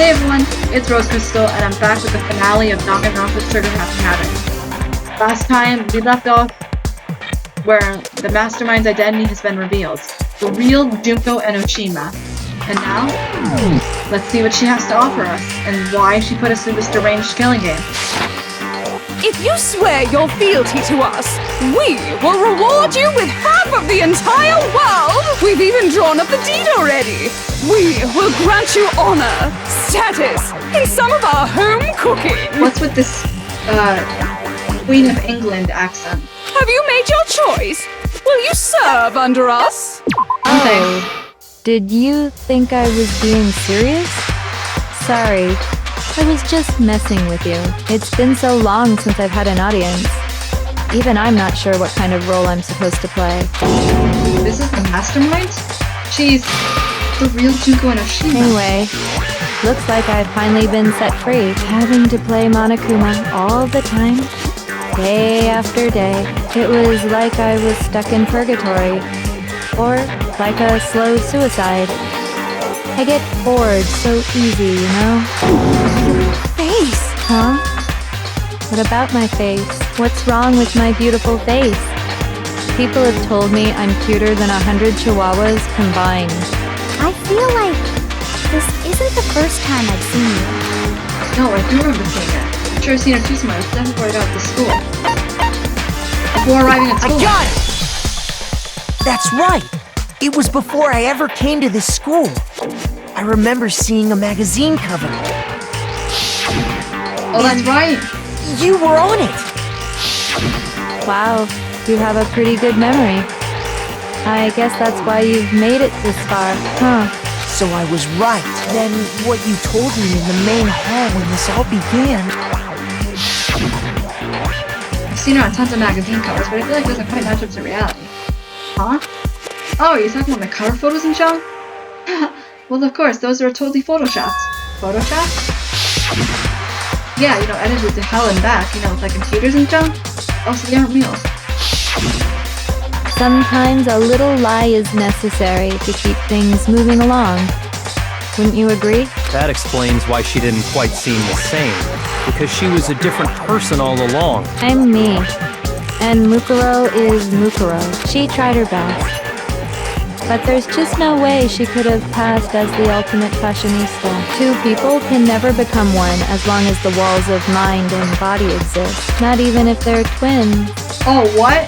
Hey everyone, it's Rose Crystal, and I'm back with the finale of Danganronpa Trigger Happy Habit. Last time, we left off where the mastermind's identity has been revealed. The real Junko Enoshima. And now, let's see what she has to offer us, and why she put us through this deranged killing game. If you swear your fealty to us, we will reward you with half of the entire world! We've even drawn up the deed already! We will grant you honor, status, and some of our home cooking! What's with this, Queen of England accent? Have you made your choice? Will you serve under us? Oh, did you think I was being serious? Sorry, I was just messing with you. It's been so long since I've had an audience. Even I'm not sure what kind of role I'm supposed to play. This is the mastermind? She's the real Junko Enoshima. Anyway, looks like I've finally been set free. Having to play Monokuma all the time, day after day. It was like I was stuck in purgatory. Or like a slow suicide. I get bored so easy, you know? Face! Huh? What about my face? What's wrong with my beautiful face? People have told me I'm cuter than 100 chihuahuas combined. I feel like this isn't the first time I've seen you. No, I do remember seeing it. I'm sure I've seen her too somewhere. It's before I got to school. Before arriving at school. I got it! That's right! It was before I ever came to this school. I remember seeing a magazine cover. Oh, that's right! You were on it! Wow, you have a pretty good memory. I guess that's why you've made it this far, huh? So I was right. Then what you told me in the main hall when this all began... I've seen her on tons of magazine covers, but I feel like it doesn't quite match up to reality. Huh? Oh, you're talking about my cover photos and show? Well, of course, those are totally photoshopped. Photoshopped? Yeah, you know, edited to hell and back, you know, with like computers and junk. Also, they aren't real. Sometimes a little lie is necessary to keep things moving along. Wouldn't you agree? That explains why she didn't quite seem the same, because she was a different person all along. I'm me. And Mukuro is Mukuro. She tried her best. But there's just no way she could have passed as the ultimate fashionista. Two people can never become one as long as the walls of mind and body exist. Not even if they're twins. Oh, what?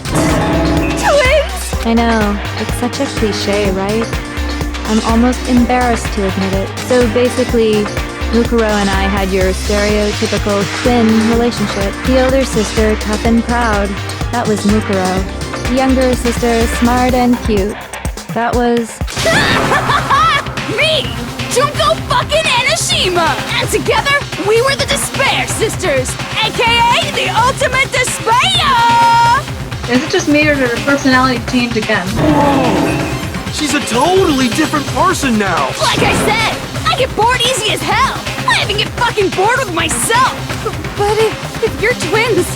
Twins! I know, it's such a cliche, right? I'm almost embarrassed to admit it. So basically, Mukuro and I had your stereotypical twin relationship. The older sister, tough and proud. That was Mukuro. The younger sister, smart and cute. That was... Me! Junko fucking Enoshima! And together, we were the Despair Sisters, aka the ultimate despair! Is it just me or did her personality change again? Whoa! She's a totally different person now! Like I said, I get bored easy as hell! I even get fucking bored with myself! But if you're twins,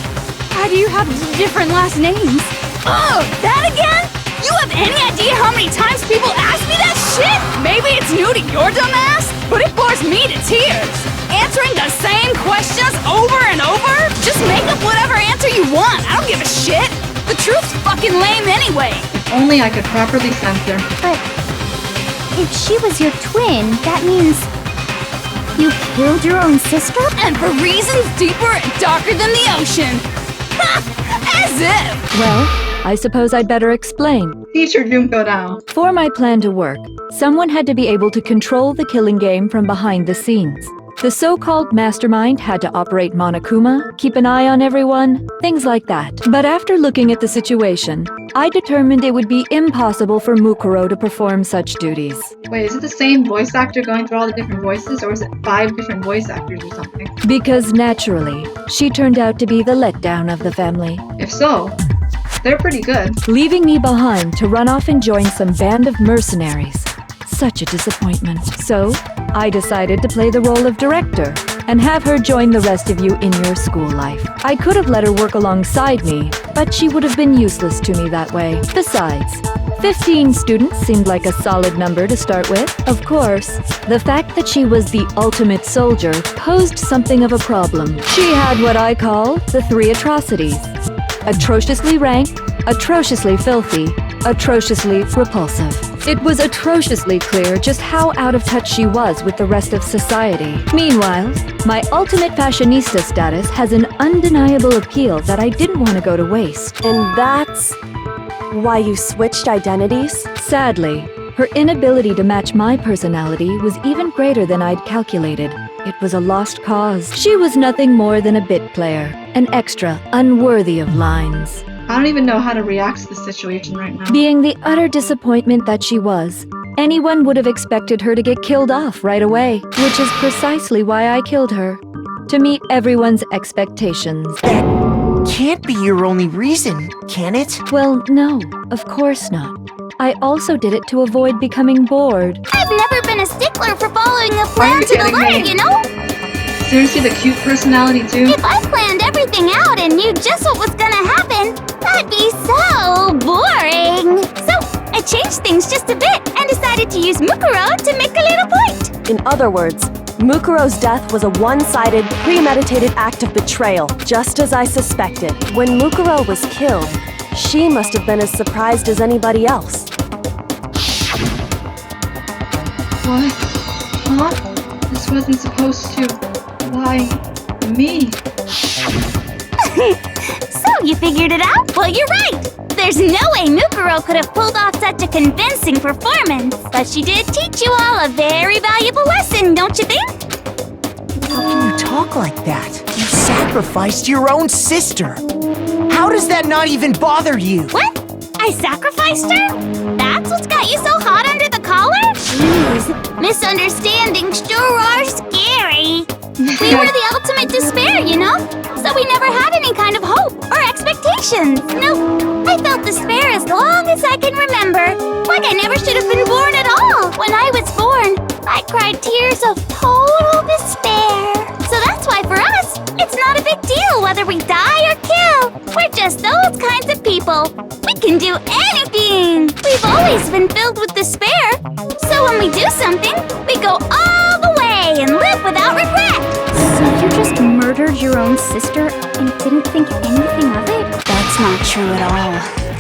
how do you have different last names? Oh, that again? You have any idea how many times people ask me that shit? Maybe it's new to your dumb ass, but it bores me to tears. Answering the same questions over and over? Just make up whatever answer you want. I don't give a shit. The truth's fucking lame anyway. If only I could properly censor. But if she was your twin, that means you killed your own sister? And for reasons deeper and darker than the ocean. As if. Well, I suppose I'd better explain. Teacher Junko now. For my plan to work, someone had to be able to control the killing game from behind the scenes. The so-called mastermind had to operate Monokuma, keep an eye on everyone, things like that. But after looking at the situation, I determined it would be impossible for Mukuro to perform such duties. Wait, is it the same voice actor going through all the different voices, or is it 5 different voice actors or something? Because naturally, she turned out to be the letdown of the family. If so, they're pretty good. Leaving me behind to run off and join some band of mercenaries. Such a disappointment. So, I decided to play the role of director and have her join the rest of you in your school life. I could have let her work alongside me, but she would have been useless to me that way. Besides, 15 students seemed like a solid number to start with. Of course, the fact that she was the ultimate soldier posed something of a problem. She had what I call the 3 atrocities. Atrociously rank, atrociously filthy, atrociously repulsive. It was atrociously clear just how out of touch she was with the rest of society. Meanwhile, my ultimate fashionista status has an undeniable appeal that I didn't want to go to waste. And that's why you switched identities? Sadly, her inability to match my personality was even greater than I'd calculated. It was a lost cause. She was nothing more than a bit player, an extra unworthy of lines. I don't even know how to react to the situation right now. Being the utter disappointment that she was, anyone would have expected her to get killed off right away, which is precisely why I killed her. To meet everyone's expectations. That can't be your only reason, can it? Well, no, of course not. I also did it to avoid becoming bored. I've never been a stickler for following a Are plan you to the kidding letter, me? you know? Seriously, the cute personality too? If I planned everything out and knew just what was gonna happen, that'd be so boring. So I changed things just a bit and decided to use Mukuro to make a little point. In other words, Mukuro's death was a one-sided, premeditated act of betrayal, just as I suspected. When Mukuro was killed, she must have been as surprised as anybody else. What? Huh? This wasn't supposed to... Why, me? So you figured it out? Well, you're right. There's no way Mukuro could have pulled off such a convincing performance. But she did teach you all a very valuable lesson, don't you think? How can you talk like that? You sacrificed your own sister. How does that not even bother you? What? I sacrificed her? That's what's got you so hot under the collar? Jeez, misunderstandings sure are scary. We were the ultimate despair, you know? So we never had any kind of hope or expectations. Nope. I felt despair as long as I can remember. Like I never should have been born at all. When I was born, I cried tears of total despair. So that's why for us, it's not a big deal whether we die or kill. We're just those kinds of people. We can do anything. We've always been filled with despair. So when we do something, we go all the way and live without regret. So you just murdered your own sister and didn't think anything of it? That's not true at all.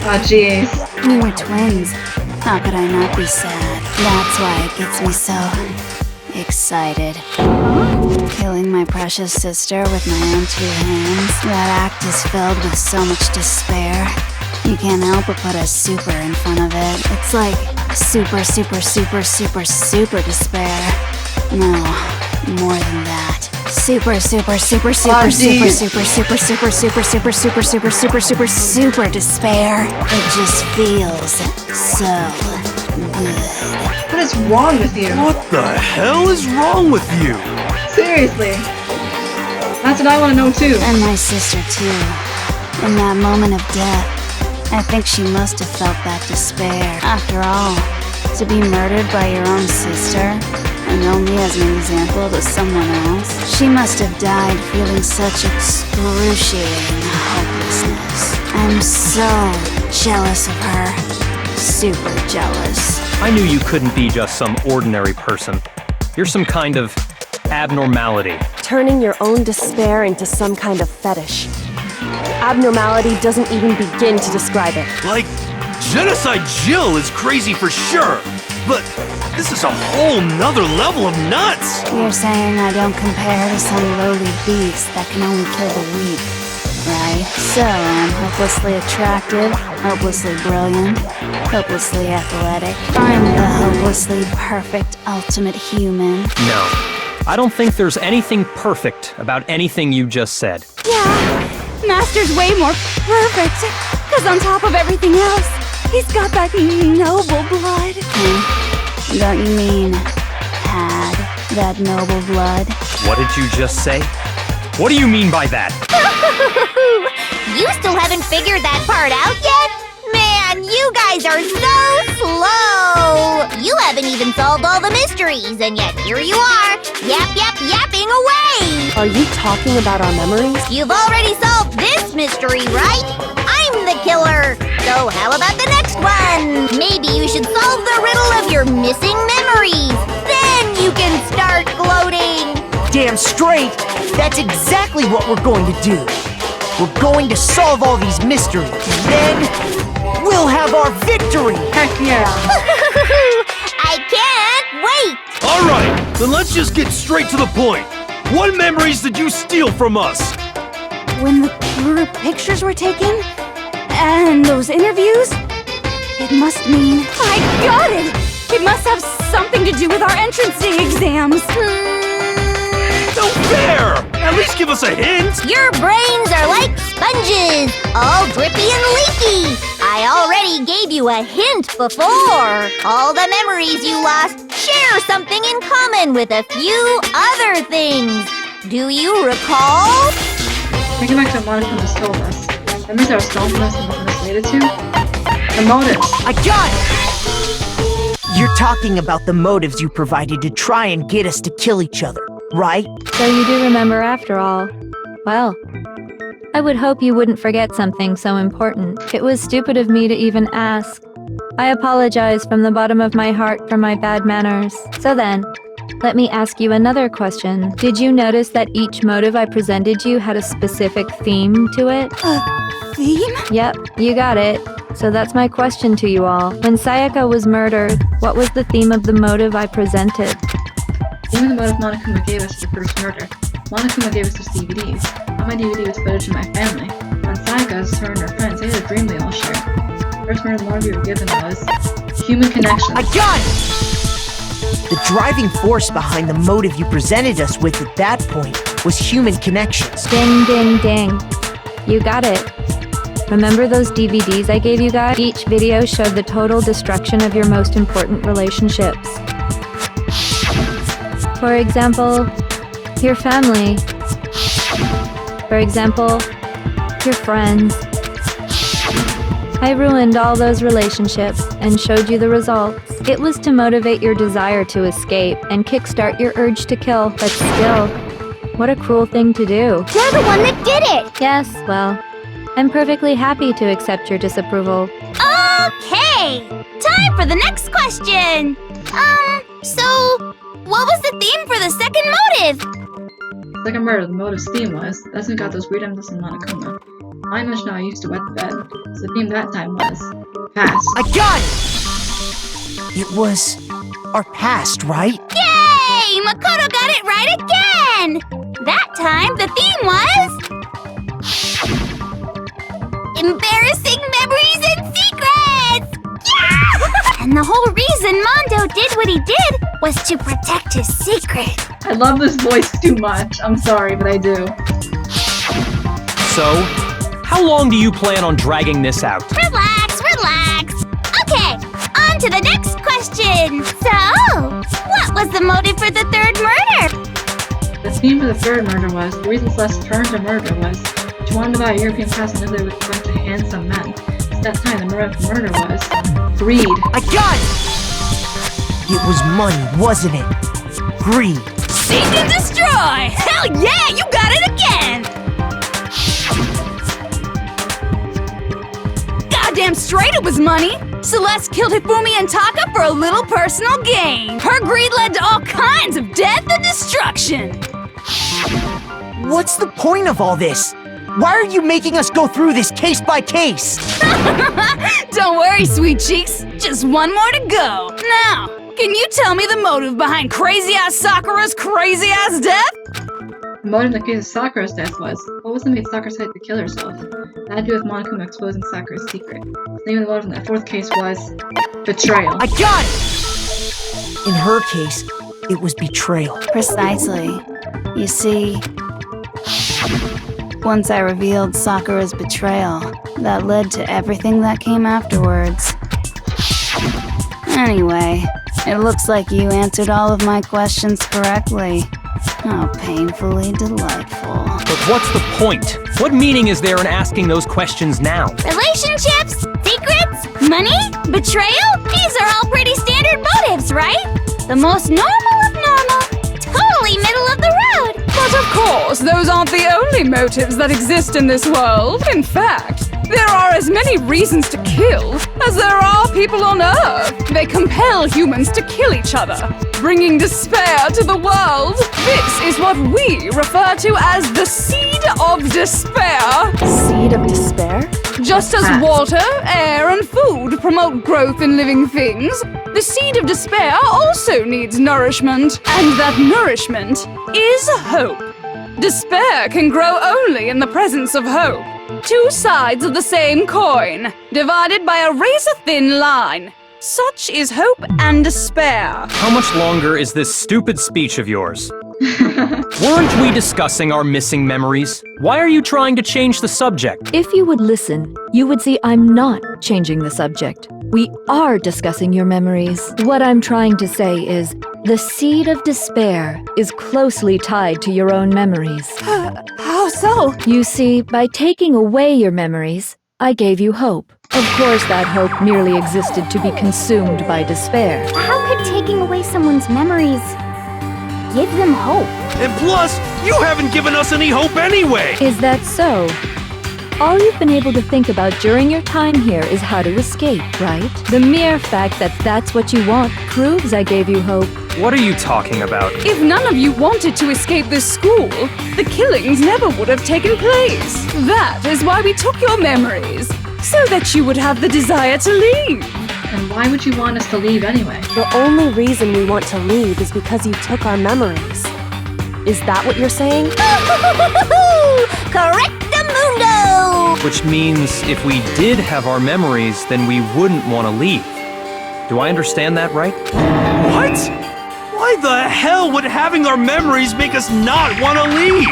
Oh, jeez. We were twins. How could I not be sad? That's why it gets me so excited. Killing my precious sister with my own 2 hands. That act is filled with so much despair. You can't help but put a super in front of it. It's like super, super, super, super, super despair. No, more than that. Super, super, super, super, super, super, super, super, super, super, super, super, super, super, super despair. It just feels so good. What is wrong with you? What the hell is wrong with you? Seriously. That's what I want to know too. And my sister too. In that moment of death, I think she must have felt that despair. After all, to be murdered by your own sister, and only as an example to someone else, she must have died feeling such excruciating hopelessness. I'm so jealous of her. Super jealous. I knew you couldn't be just some ordinary person. You're some kind of abnormality. Turning your own despair into some kind of fetish. Abnormality doesn't even begin to describe it. Like, Genocide Jill is crazy for sure, but this is a whole nother level of nuts! You're saying I don't compare to some lowly beast that can only kill the weak, right? So I'm hopelessly attractive, hopelessly brilliant, hopelessly athletic. I'm the hopelessly perfect ultimate human. No, I don't think there's anything perfect about anything you just said. Yeah, Master's way more perfect. Cause on top of everything else, he's got that noble blood. Don't you mean had that noble blood? What did you just say? What do you mean by that? You still haven't figured that part out yet? Man, you guys are so slow! You haven't even solved all the mysteries, and yet here you are, yapping away! Are you talking about our memories? You've already solved this mystery, right? I'm the killer! So how about the next one? Maybe you should solve the riddle of your missing memories. Then you can start gloating. Damn straight, that's exactly what we're going to do. We're going to solve all these mysteries. Then we'll have our victory. Heck yeah. I can't wait. All right, then let's just get straight to the point. What memories did you steal from us? When the group pictures were taken, and those interviews, it must mean I got it! It must have something to do with our entrancing exams. No fair! At least give us a hint! Your brains are like sponges, all drippy and leaky. I already gave you a hint before. All the memories you lost share something in common with a few other things. Do you recall? Thinking back to what Monica just told us. Memories that are stolen from us and what was related to? The motives. I got it! You're talking about the motives you provided to try and get us to kill each other, right? So you do remember after all. Well, I would hope you wouldn't forget something so important. It was stupid of me to even ask. I apologize from the bottom of my heart for my bad manners. So then, let me ask you another question. Did you notice that each motive I presented you had a specific theme to it? Theme? Yep, you got it. So that's my question to you all. When Sayaka was murdered, what was the theme of the motive I presented? Even the motive Monokuma gave us for the first murder. Monokuma gave us those DVDs. On my DVD was footage of my family. On Sayaka's, her and her friends, they had a dream they all shared. The first murder the motive we were given was human connection. I got it! The driving force behind the motive you presented us with at that point was human connections. Ding, ding, ding. You got it. Remember those DVDs I gave you guys? Each video showed the total destruction of your most important relationships. For example, your family. For example, your friends. I ruined all those relationships and showed you the results. It was to motivate your desire to escape and kickstart your urge to kill, but still, what a cruel thing to do. You're the one that did it. Yes, well, I'm perfectly happy to accept your disapproval. Okay, time for the next question. So what was the theme for the second motive? Second murder, the motive's theme was, that's who got those weird emblems in Monokuma. I mentioned how I used to wet the bed, so the theme that time was past. I got it! It was our past, right? Yay! Makoto got it right again! That time, the theme was... embarrassing memories and secrets! Yeah! And the whole reason Mondo did what he did was to protect his secret. I love this voice too much. I'm sorry, but I do. So, how long do you plan on dragging this out? Relax, relax. Okay, on to the next question. So, what was the motive for the third murder? The theme for the third murder was, the reason Celeste turned to murder was, she wanted to buy a European passport and live with a bunch of handsome men. At that time, the motive for murder was greed. I got it! It was money, wasn't it? Greed. Seek and destroy! Hell yeah, you got it again! Goddamn straight it was money! Celeste killed Hifumi and Taka for a little personal gain. Her greed led to all kinds of death and destruction. What's the point of all this? Why are you making us go through this case by case? Don't worry, sweet cheeks. Just one more to go. Now, can you tell me the motive behind crazy-ass Sakura's crazy-ass death? The motive in the case of Sakura's death was, what was the made Sakura decide to kill herself? That had to do with Monokuma exposing Sakura's secret. The name of the motive in that fourth case was betrayal. I got it! In her case, it was betrayal. Precisely. You see, once I revealed Sakura's betrayal, that led to everything that came afterwards. Anyway, it looks like you answered all of my questions correctly. How painfully delightful. But what's the point? What meaning is there in asking those questions now? Relationships, secrets, money, betrayal? These are all pretty standard motives, right? The most normal of normal. Totally middle of the road. But of course, those aren't the only motives that exist in this world. In fact, There are as many reasons to kill as there are people on Earth. They compel humans to kill each other, bringing despair to the world. This is what we refer to as the seed of despair. Seed of despair? Just as water, air, and food promote growth in living things, the seed of despair also needs nourishment. And that nourishment is hope. Despair can grow only in the presence of hope. Two sides of the same coin, divided by a razor-thin line. Such is hope and despair. How much longer is this stupid speech of yours? Weren't we discussing our missing memories? Why are you trying to change the subject? If you would listen, you would see I'm not changing the subject. We are discussing your memories. What I'm trying to say is, the seed of despair is closely tied to your own memories. How so? You see, by taking away your memories, I gave you hope. Of course, that hope merely existed to be consumed by despair. How could taking away someone's memories give them hope? And plus, you haven't given us any hope anyway! Is that so? All you've been able to think about during your time here is how to escape, right? The mere fact that that's what you want proves I gave you hope. What are you talking about? If none of you wanted to escape this school, the killings never would have taken place. That is why we took your memories, so that you would have the desire to leave. And why would you want us to leave anyway? The only reason we want to leave is because you took our memories. Is that what you're saying? Correctamundo! Which means if we did have our memories, then we wouldn't want to leave. Do I understand that right? What? Why the hell would having our memories make us not want to leave?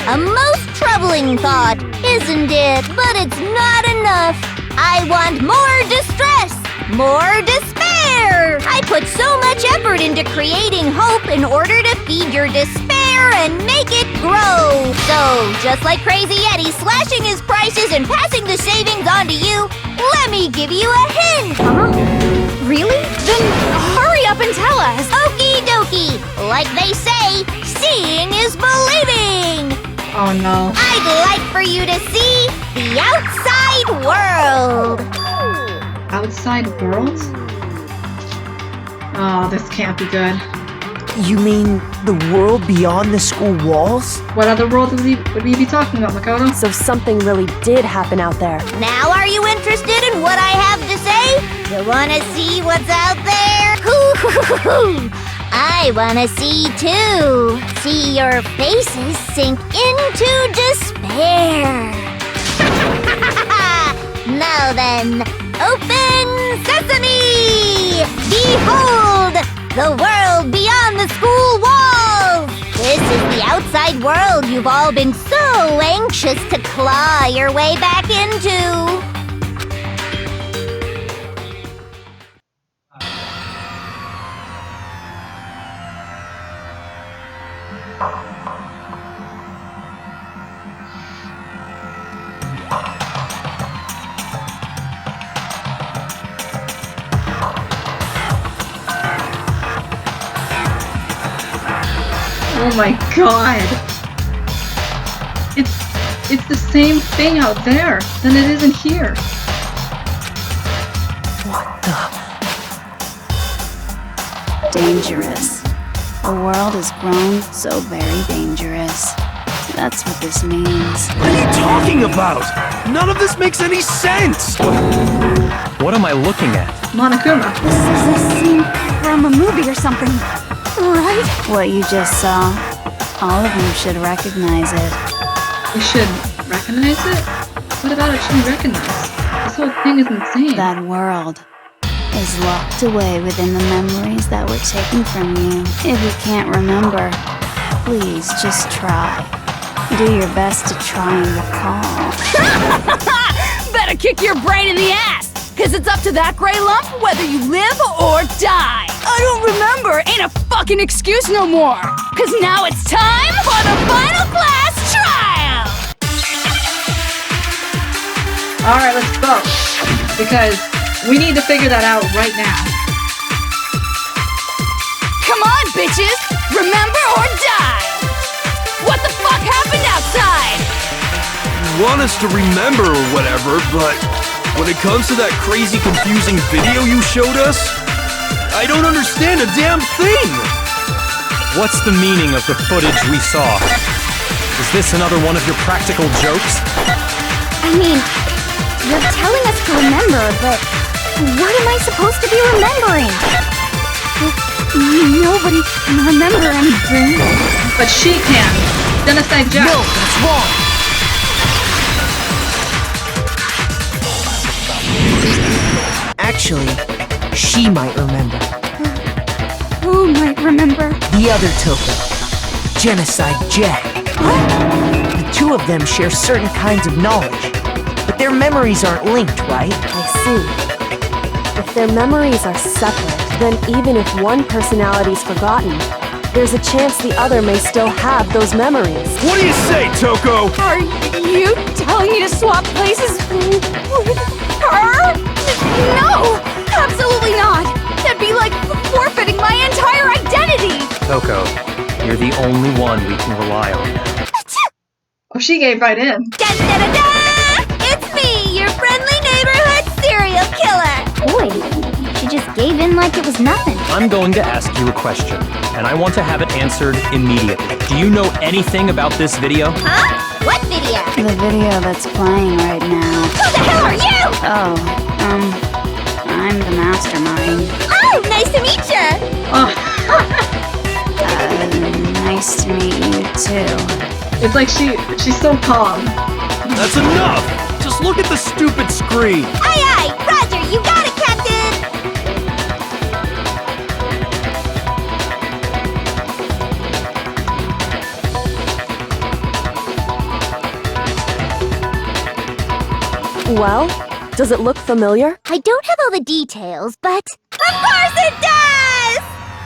A most troubling thought, isn't it? But it's not enough. I want more distress, more despair. I put so much effort into creating hope in order to feed your despair and make it grow. So, just like Crazy Eddie slashing his prices and passing the savings on to you, let me give you a hint. Huh? Really? Then hurry up and tell us. Okie dokie. Like they say, seeing is believing. Oh no. I'd like for you to see the outside world. Outside world? Oh, this can't be good. You mean the world beyond the school walls? What other world would we be talking about, Makoto? So something really did happen out there. Now are you interested in what I have to say? You wanna see what's out there? I wanna see too. See your faces sink into despair. Now then, open sesame! Behold, the world beyond the school walls! This is the outside world you've all been so anxious to claw your way back into. Oh my god! It's the same thing out there than it is in here. What the? Dangerous. The world has grown so very dangerous. That's what this means. What are you talking about? None of this makes any sense! What am I looking at? Monokuma. This is a scene from a movie or something, right? What you just saw, all of you should recognize it. We should recognize it? What about it should we recognize? This whole thing is insane. That world is locked away within the memories that were taken from you. If you can't remember, please just try. Do your best to try and recall. Better kick your brain in the ass, cause it's up to that gray lump whether you live or die. I don't remember ain't a fucking excuse no more, cause now it's time for the final class trial. Alright, let's go. Because we need to figure that out right now. Come on, bitches! Remember or die! What the fuck happened outside? want us to remember or whatever, but when it comes to that crazy, confusing video you showed us, I don't understand a damn thing! What's the meaning of the footage we saw? Is this another one of your practical jokes? I mean, you're telling us to remember, but what am I supposed to be remembering? Nobody can remember anything. But she can. Genocide Jack. No, that's wrong. Actually, she might remember. Who might remember? The other Toko, Genocide Jack. The two of them share certain kinds of knowledge, but their memories aren't linked, right? I see. If their memories are separate, then even if one personality's forgotten, there's a chance the other may still have those memories. What do you say, Toko? Are you telling me to swap places with her? No! Absolutely not! That'd be like forfeiting my entire identity! Coco, you're the only one we can rely on. Oh, she gave right in. Da-da-da-da! It's me, your friendly neighborhood serial killer! Boy, she just gave in like it was nothing. I'm going to ask you a question, and I want to have it answered immediately. Do you know anything about this video? Huh? What video? The video that's playing right now. Who the hell are you? Oh, I'm the mastermind. Oh, nice to meet you! Oh, Nice to meet you too. it's like she's so calm. That's enough! Just look at the stupid screen! Aye aye! Roger, you got it, Captain! Well, does it look familiar? I don't have all the details, but... Of course it does!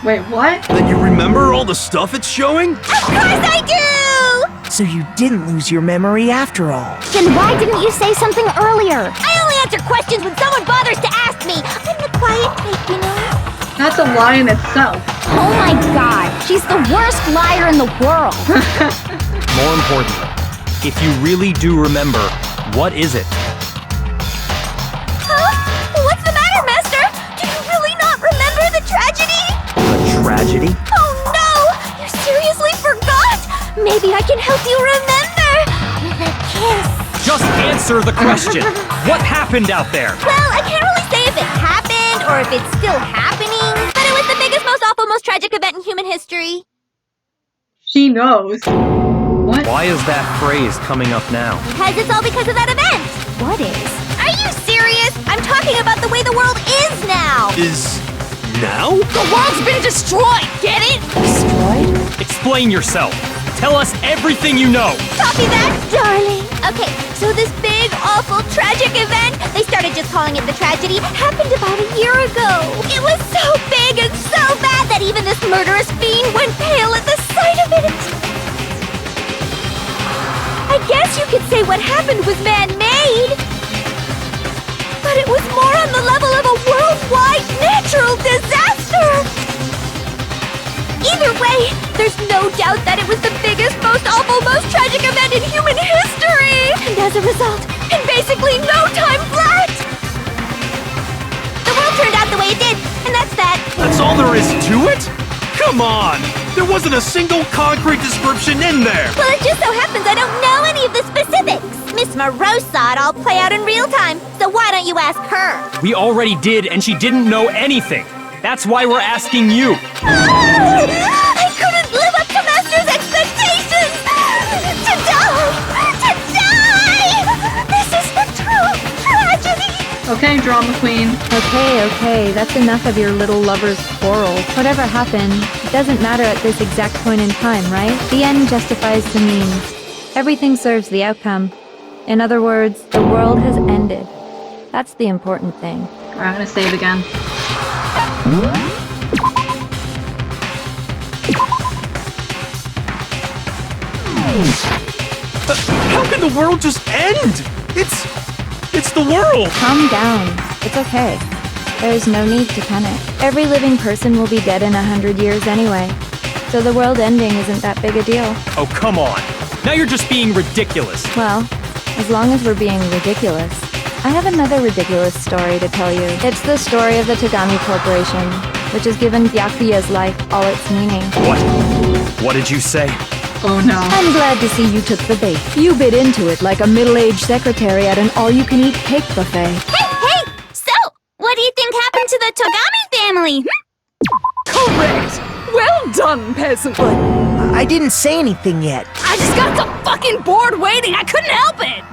Wait, what? Then you remember all the stuff it's showing? Of course I do! So you didn't lose your memory after all. Then why didn't you say something earlier? I only answer questions when someone bothers to ask me. I'm the quiet type, you know? That's a lie in itself. Oh my god, she's the worst liar in the world. More importantly, if you really do remember, what is it? Huh? What's the matter, Master? Do you really not remember the tragedy? A tragedy? Oh no! You seriously forgot? Maybe I can help you remember with a kiss. Just answer the question! What happened out there? Well, I can't really say if it happened or if it's still happening, but it was the biggest, most awful, most tragic event in human history. She knows. What? Why is that phrase coming up now? Because it's all because of that event. What is? Are you serious? I'm talking about the way the world is now. Is... now? The world's been destroyed, get it? Destroyed? Explain yourself. Tell us everything you know. Copy that, darling. Okay, so this big, awful, tragic event, they started just calling it the tragedy, happened about a year ago. It was so big and so bad that even this murderous fiend went pale at the sight of it. I guess you could say what happened was man-made. But it was more on the level of a worldwide natural disaster. Either way, there's no doubt that it was the biggest, most awful, most tragic event in human history! And as a result, in basically no time flat! The world turned out the way it did, and that's that. That's all there is to it? Come on! There wasn't a single concrete description in there! Well, it just so happens I don't know any of the specifics. Miss Morose saw it all play out in real time, so why don't you ask her? We already did, and she didn't know anything. That's why we're asking you. I couldn't live up to Master's expectations! To die! To die! This is the true tragedy! Okay, drama queen. Okay, that's enough of your little lover's quarrel. Whatever happened, it doesn't matter at this exact point in time, right? The end justifies the means. Everything serves the outcome. In other words, the world has ended. That's the important thing. Alright, I'm gonna save again. How can the world just end? It's the world! Calm down. It's okay. There's no need to panic. Every living person will be dead in 100 years anyway. So the world ending isn't that big a deal. Oh, come on. Now you're just being ridiculous. Well, as long as we're being ridiculous. I have another ridiculous story to tell you. It's the story of the Tagami Corporation, which has given Byakuya's life all its meaning. What? What did you say? Oh no. I'm glad to see you took the bait. You bit into it like a middle-aged secretary at an all-you-can-eat cake buffet. Hey! So, what do you think happened to the Togami family? Correct! Well done, peasant! But I didn't say anything yet. I just got so fucking bored waiting, I couldn't help it!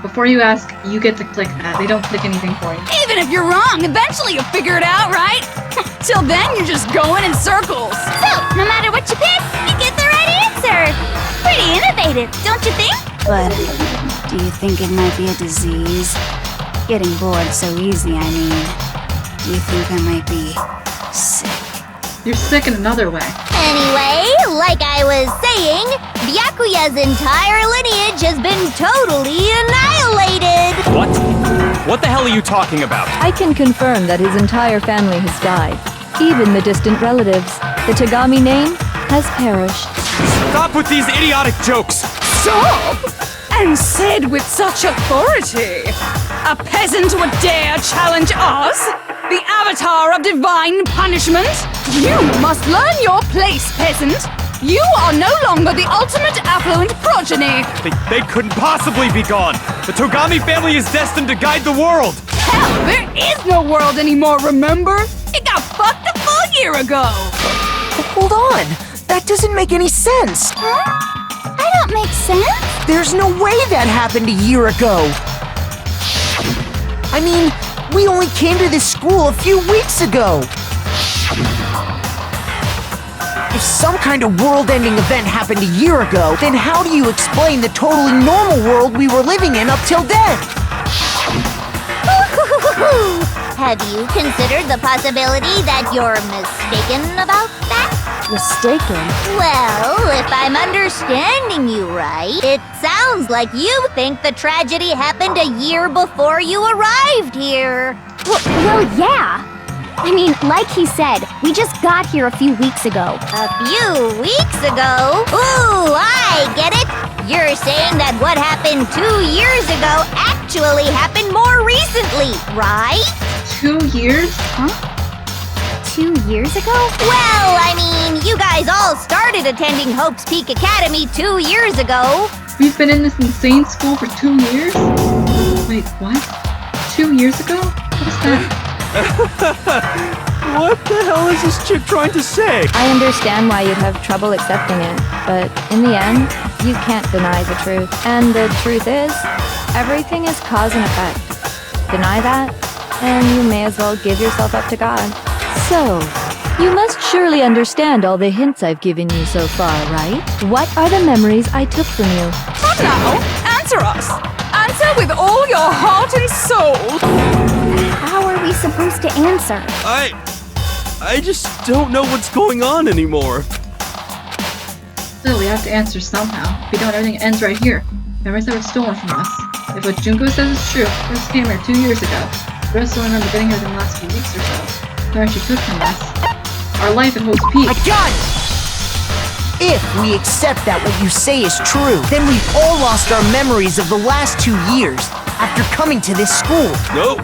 Before you ask, you get to click that. They don't click anything for you. Even if you're wrong, eventually you'll figure it out, right? Till then, you're just going in circles. So, no matter what you pick, you get the right answer. Pretty innovative, don't you think? But do you think it might be a disease? Getting bored so easy, I mean. Do you think I might be sick? You're sick in another way. Anyway, like I was saying, Byakuya's entire lineage has been totally annihilated! What? What the hell are you talking about? I can confirm that his entire family has died. Even the distant relatives. The Tagami name has perished. Stop with these idiotic jokes! Stop! And said with such authority. A peasant would dare challenge us? The avatar of divine punishment? You must learn your place, peasant! You are no longer the ultimate affluent progeny! They couldn't possibly be gone! The Togami family is destined to guide the world! Hell, there is no world anymore, remember? It got fucked a full year ago! Hold on! That doesn't make any sense! That don't make sense. There's no way that happened a year ago! I mean, we only came to this school a few weeks ago! If some kind of world-ending event happened a year ago, then how do you explain the totally normal world we were living in up till then? Have you considered the possibility that you're mistaken about that? Mistaken? Well, if I'm understanding you right, it sounds like you think the tragedy happened a year before you arrived here. Well, yeah. I mean, like he said, we just got here a few weeks ago. A few weeks ago? Ooh, I get it! You're saying that what happened 2 years ago actually happened more recently, right? 2 years? Huh? 2 years ago? Well, I mean, you guys all started attending Hope's Peak Academy 2 years ago. We've been in this insane school for 2 years? Wait, what? 2 years ago? What is that? What the hell is this chick trying to say? I understand why you'd have trouble accepting it, but in the end, you can't deny the truth. And the truth is, everything is cause and effect. Deny that, and you may as well give yourself up to God. So, you must surely understand all the hints I've given you so far, right? What are the memories I took from you? Come now, answer us! Answer with all your heart and soul! How are we supposed to answer? I just don't know what's going on anymore. Still, we have to answer somehow. If we don't, everything ends right here. Memories that were stolen from us. If what Junko says is true, we first came here 2 years ago. The rest don't remember getting here within the last few weeks or so. Memories she took from us. Our life at Hope's Peak. I got it! If we accept that what you say is true, then we've all lost our memories of the last 2 years after coming to this school. Nope.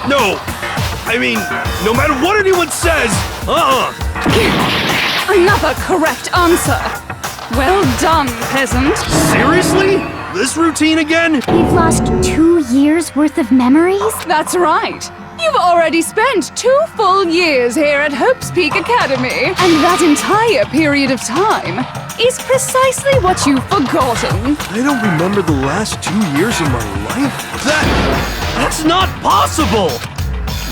No. I mean, no matter what anyone says, Another correct answer! Well done, peasant! Seriously? This routine again? We've lost 2 years worth of memories? That's right! You've already spent 2 full years here at Hope's Peak Academy, and that entire period of time is precisely what you've forgotten. I don't remember the last 2 years of my life? That's not possible!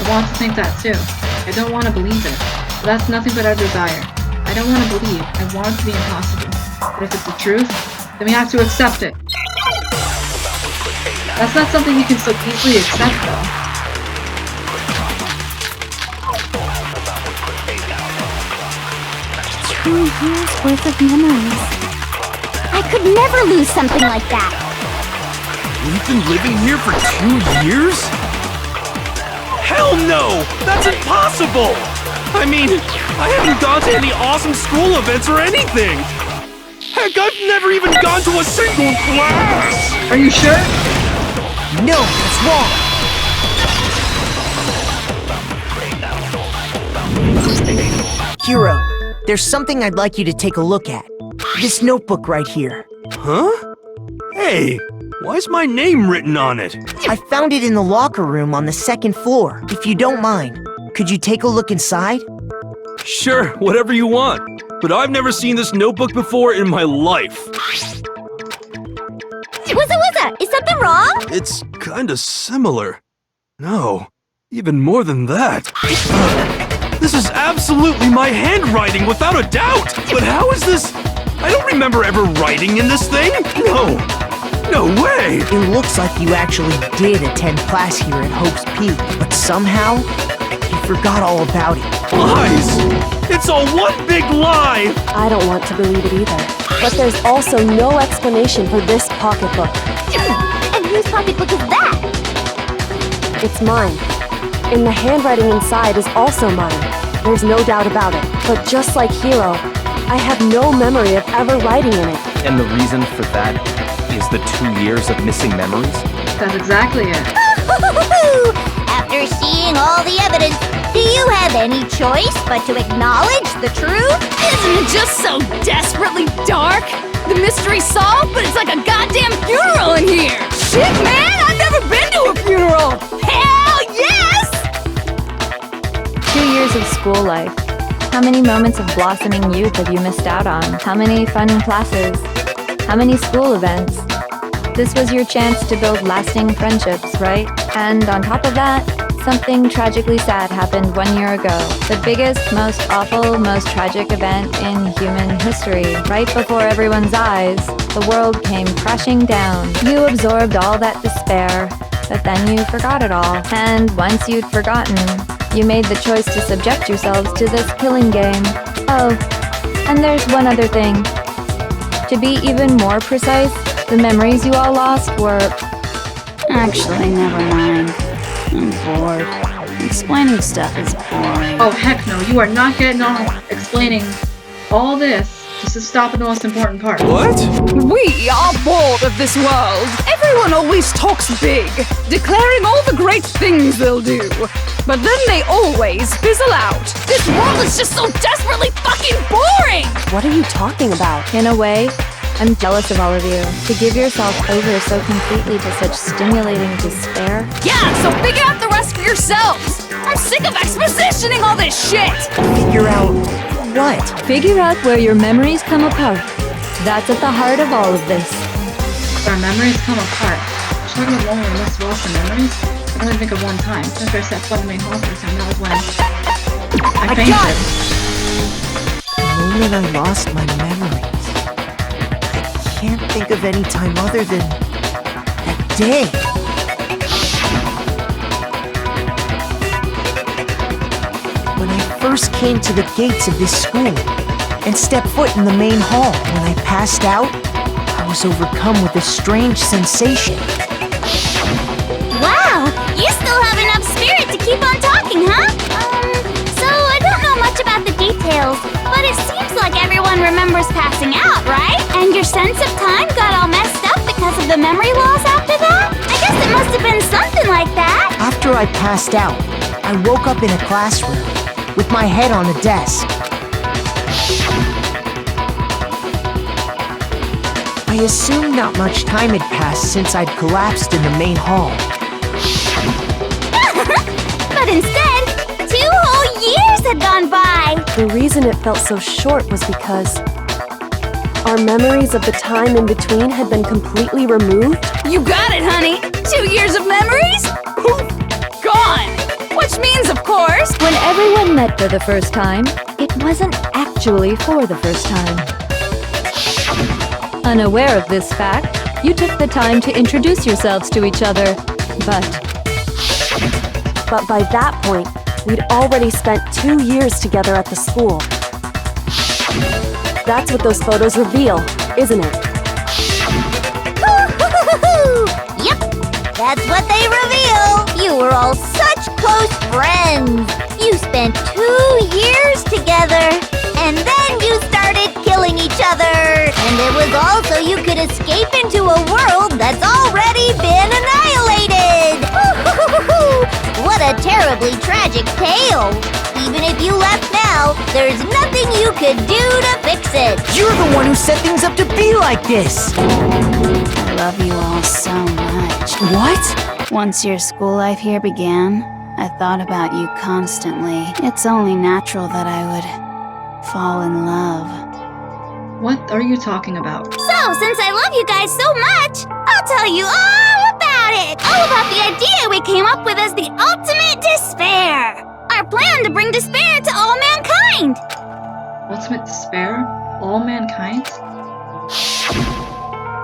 I want to think that too. I don't want to believe it. But that's nothing but our desire. I don't want to believe. I want it to be impossible. But if it's the truth, then we have to accept it. That's not something you can so easily accept, though. 2 years worth of memories. I could never lose something like that. We've been living here for 2 years? Hell no! That's impossible! I mean, I haven't gone to any awesome school events or anything! Heck, I've never even gone to a single class! Are you sure? No, it's wrong. Hero, there's something I'd like you to take a look at. This notebook right here. Huh? Hey, why's my name written on it? I found it in the locker room on the second floor. If you don't mind, could you take a look inside? Sure, whatever you want. But I've never seen this notebook before in my life. What's Is something wrong? It's kinda similar. No, even more than that. This is absolutely my handwriting, without a doubt! But how is this? I don't remember ever writing in this thing! No way! It looks like you actually did attend class here at Hope's Peak, but somehow, you forgot all about it. Lies! It's all one big lie! I don't want to believe it either. But there's also no explanation for this pocketbook. And whose pocketbook is that? It's mine. And the handwriting inside is also mine. There's no doubt about it. But just like Hero, I have no memory of ever writing in it. And the reason for that is the 2 years of missing memories? That's exactly it. After seeing all the evidence, do you have any choice but to acknowledge the truth? Isn't it just so desperately dark? The mystery's solved, but it's like a goddamn funeral in here! Shit, man! I've never been to a funeral! Hell yes! 2 years of school life. How many moments of blossoming youth have you missed out on? How many fun classes? How many school events? This was your chance to build lasting friendships, right? And on top of that, something tragically sad happened 1 year ago. The biggest, most awful, most tragic event in human history. Right before everyone's eyes, the world came crashing down. You absorbed all that despair, but then you forgot it all. And once you'd forgotten, you made the choice to subject yourselves to this killing game. Oh, and there's one other thing. To be even more precise, the memories you all lost were... Actually, never mind. I'm bored. Explaining stuff is boring. Oh heck no, you are not getting on explaining all this just to stop at the most important part. What? We are bored of this world. Everyone always talks big, declaring all the great things they'll do. But then they always fizzle out. This world is just so desperately fucking boring! What are you talking about? In a way, I'm jealous of all of you. To give yourself over so completely to such stimulating despair. Yeah, so figure out the rest for yourselves! I'm sick of expositioning all this shit! Figure out what? Figure out where your memories come apart. That's at the heart of all of this. Our memories come apart. She's talking about one where we must have lost our memories. I can only think of one time. After I set foot in the main hall for the time, that was when I fainted. The moment I lost my memories. I can't think of any time other than that day. When I first came to the gates of this school and stepped foot in the main hall, when I passed out, I was overcome with a strange sensation. Wow, you still have enough spirit to keep on talking, huh? So I don't know much about the details, but it seems like everyone remembers passing out, right? And your sense of time got all messed up because of the memory loss after that? I guess it must have been something like that. After I passed out, I woke up in a classroom with my head on a desk. I assumed not much time had passed since I'd collapsed in the main hall. But instead, 2 whole years had gone by. The reason it felt so short was because our memories of the time in between had been completely removed. You got it, honey! 2 years of memories? Poof! Gone! Which means, of course, When everyone met for the first time, it wasn't actually for the first time. Unaware of this fact, you took the time to introduce yourselves to each other, But by that point, we'd already spent 2 years together at the school. That's what those photos reveal, isn't it? Yep, that's what they reveal. You were all such close friends. You spent 2 years together, and then you started killing each other. And it escape into a world that's already been annihilated! What a terribly tragic tale! Even if you left now, there's nothing you could do to fix it! You're the one who set things up to be like this! I love you all so much. What? Once your school life here began, I thought about you constantly. It's only natural that I would fall in love. What are you talking about? So, since I love you guys so much, I'll tell you all about it! All about the idea we came up with as the ultimate despair! Our plan to bring despair to all mankind! Ultimate despair? All mankind?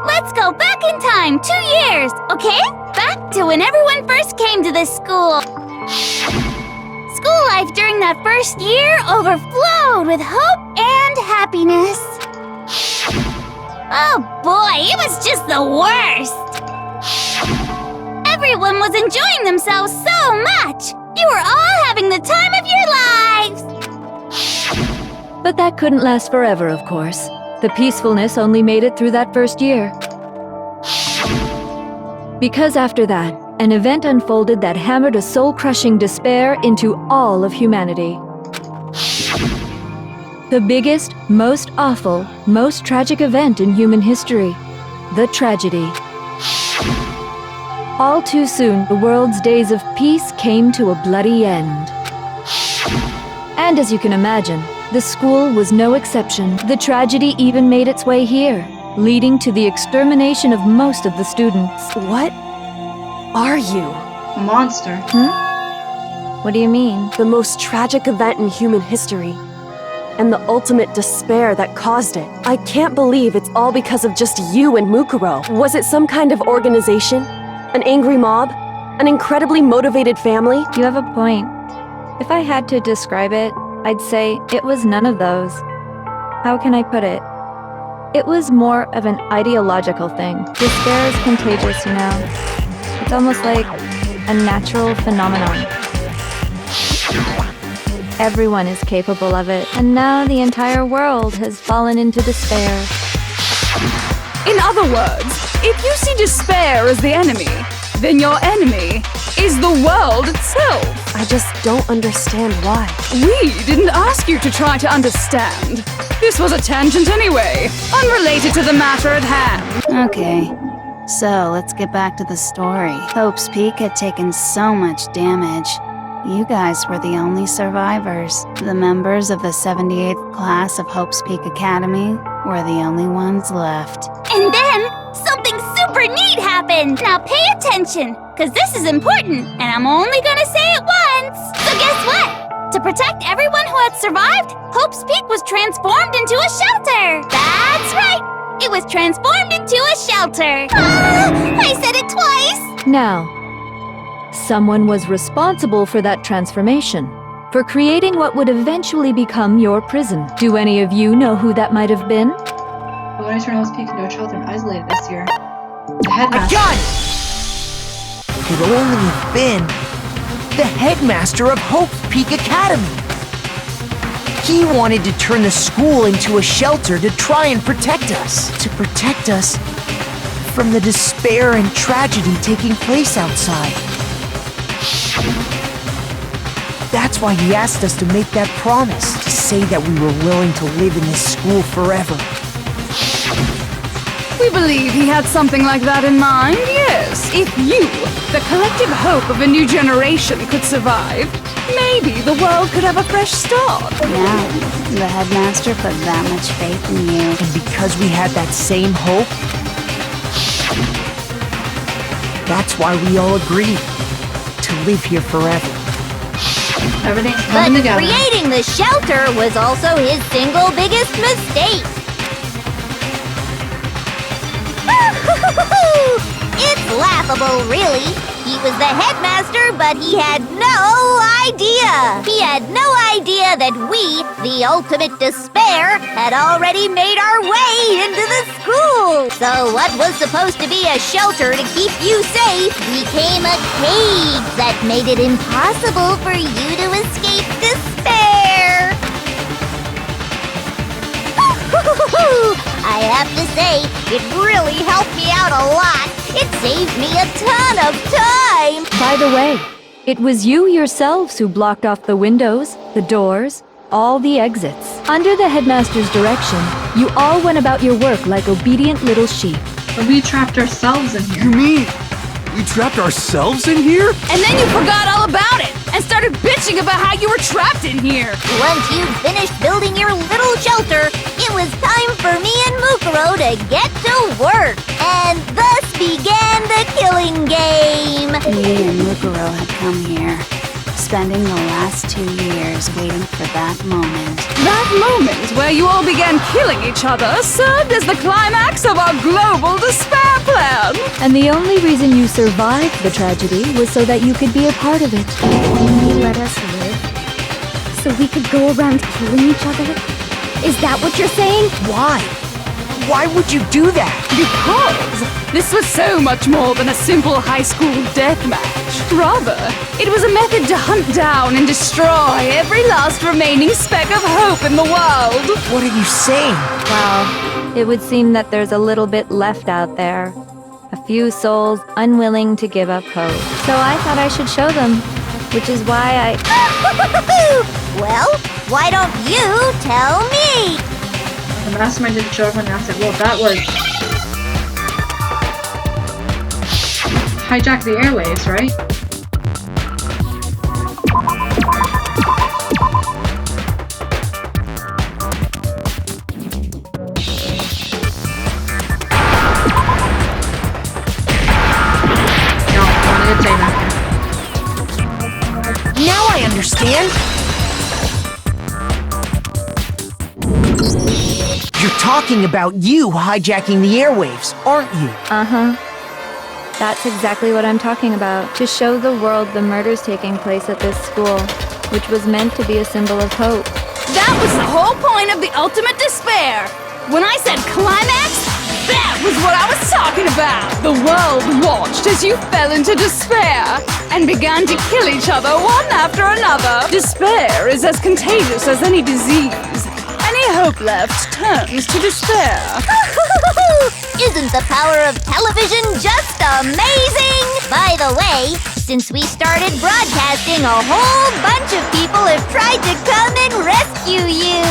Let's go back in time 2 years, okay? Back to when everyone first came to this school. School life during that first year overflowed with hope and happiness. Oh boy, it was just the worst! Everyone was enjoying themselves so much! You were all having the time of your lives! But that couldn't last forever, of course. The peacefulness only made it through that first year. Because after that, an event unfolded that hammered a soul-crushing despair into all of humanity. The biggest, most awful, most tragic event in human history. The tragedy. All too soon, the world's days of peace came to a bloody end. And as you can imagine, the school was no exception. The tragedy even made its way here, leading to the extermination of most of the students. What are you? A monster. What do you mean? The most tragic event in human history. And the ultimate despair that caused it. I can't believe it's all because of just you and Mukuro. Was it some kind of organization? An angry mob? An incredibly motivated family? You have a point. If I had to describe it, I'd say it was none of those. How can I put it? It was more of an ideological thing. Despair is contagious, you know. It's almost like a natural phenomenon. Everyone is capable of it, and now the entire world has fallen into despair. In other words, if you see despair as the enemy, then your enemy is the world itself. I just don't understand why. We didn't ask you to try to understand. This was a tangent anyway, unrelated to the matter at hand. Okay, so let's get back to the story. Hope's Peak had taken so much damage. You guys were the only survivors. The members of the 78th class of Hope's Peak Academy were the only ones left. And then, something super neat happened! Now pay attention, because this is important, and I'm only gonna say it once! So guess what? To protect everyone who had survived, Hope's Peak was transformed into a shelter! That's right! It was transformed into a shelter! Ah, I said it twice! Now, someone was responsible for that transformation, for creating what would eventually become your prison. Do any of you know who that might have been? But when I turned Hope's Peak into a shelter and isolated this year, the A headmaster. gun! Could only have been the headmaster of Hope's Peak Academy. He wanted to turn the school into a shelter to try and protect us. To protect us from the despair and tragedy taking place outside. That's why he asked us to make that promise, to say that we were willing to live in this school forever. We believe he had something like that in mind, yes. If you, the collective hope of a new generation, could survive, maybe the world could have a fresh start. Yeah, the headmaster put that much faith in you. And because we had that same hope, that's why we all agreed to live here forever. Everything's But coming together. creating the shelter was also his single biggest mistake. It's laughable, really. He was the headmaster, but he had no idea. He had no idea that we, the ultimate despair, had already made our way into the school. So what was supposed to be a shelter to keep you safe became a cage that made it impossible for you to escape despair. I have to say, it really helped me out a lot. It saved me a ton of time. By the way, it was you yourselves who blocked off the windows, the doors, all the exits. Under the headmaster's direction, you all went about your work like obedient little sheep. But we trapped ourselves in here. You mean we trapped ourselves in here? And then you forgot all about it and started bitching about how you were trapped in here. Once you'd finished building your little shelter, it was time for me and Mukuro to get to work. And thus began the killing game. Me and Mukuro had come here, spending the last 2 years waiting for that moment. That moment where you all began killing each other served as the climax of our global despair plan. And the only reason you survived the tragedy was so that you could be a part of it. Only let us live, so we could go around killing each other? Is that what you're saying? Why? Why would you do that? Because this was so much more than a simple high school death match. Rather, it was a method to hunt down and destroy every last remaining speck of hope in the world. What are you saying? Well, it would seem that there's a little bit left out there. A few souls unwilling to give up hope. So I thought I should show them, which is why I... Well, why don't you tell me? The mastermind didn't show everyone else. Well, that was... hijack the airwaves, right? No, I wanted to say that. Now I understand. You're talking about you hijacking the airwaves, aren't you? Uh-huh. That's exactly what I'm talking about. To show the world the murders taking place at this school, which was meant to be a symbol of hope. That was the whole point of the ultimate despair. When I said climax, that was what I was talking about. The world watched as you fell into despair and began to kill each other one after another. Despair is as contagious as any disease. Any hope left turns to despair. Isn't the power of television just amazing? By the way, since we started broadcasting, a whole bunch of people have tried to come and rescue you.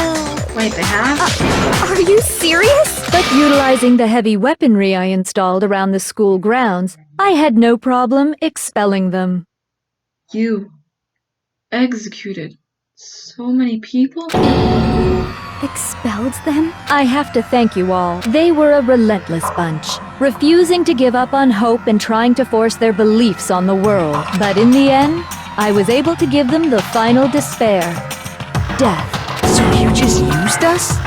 Wait, they have? Are you serious? But utilizing the heavy weaponry I installed around the school grounds, I had no problem expelling them. You executed so many people? Expelled them? I have to thank you all. They were a relentless bunch, refusing to give up on hope and trying to force their beliefs on the world. But in the end, I was able to give them the final despair. Death. So you just used us?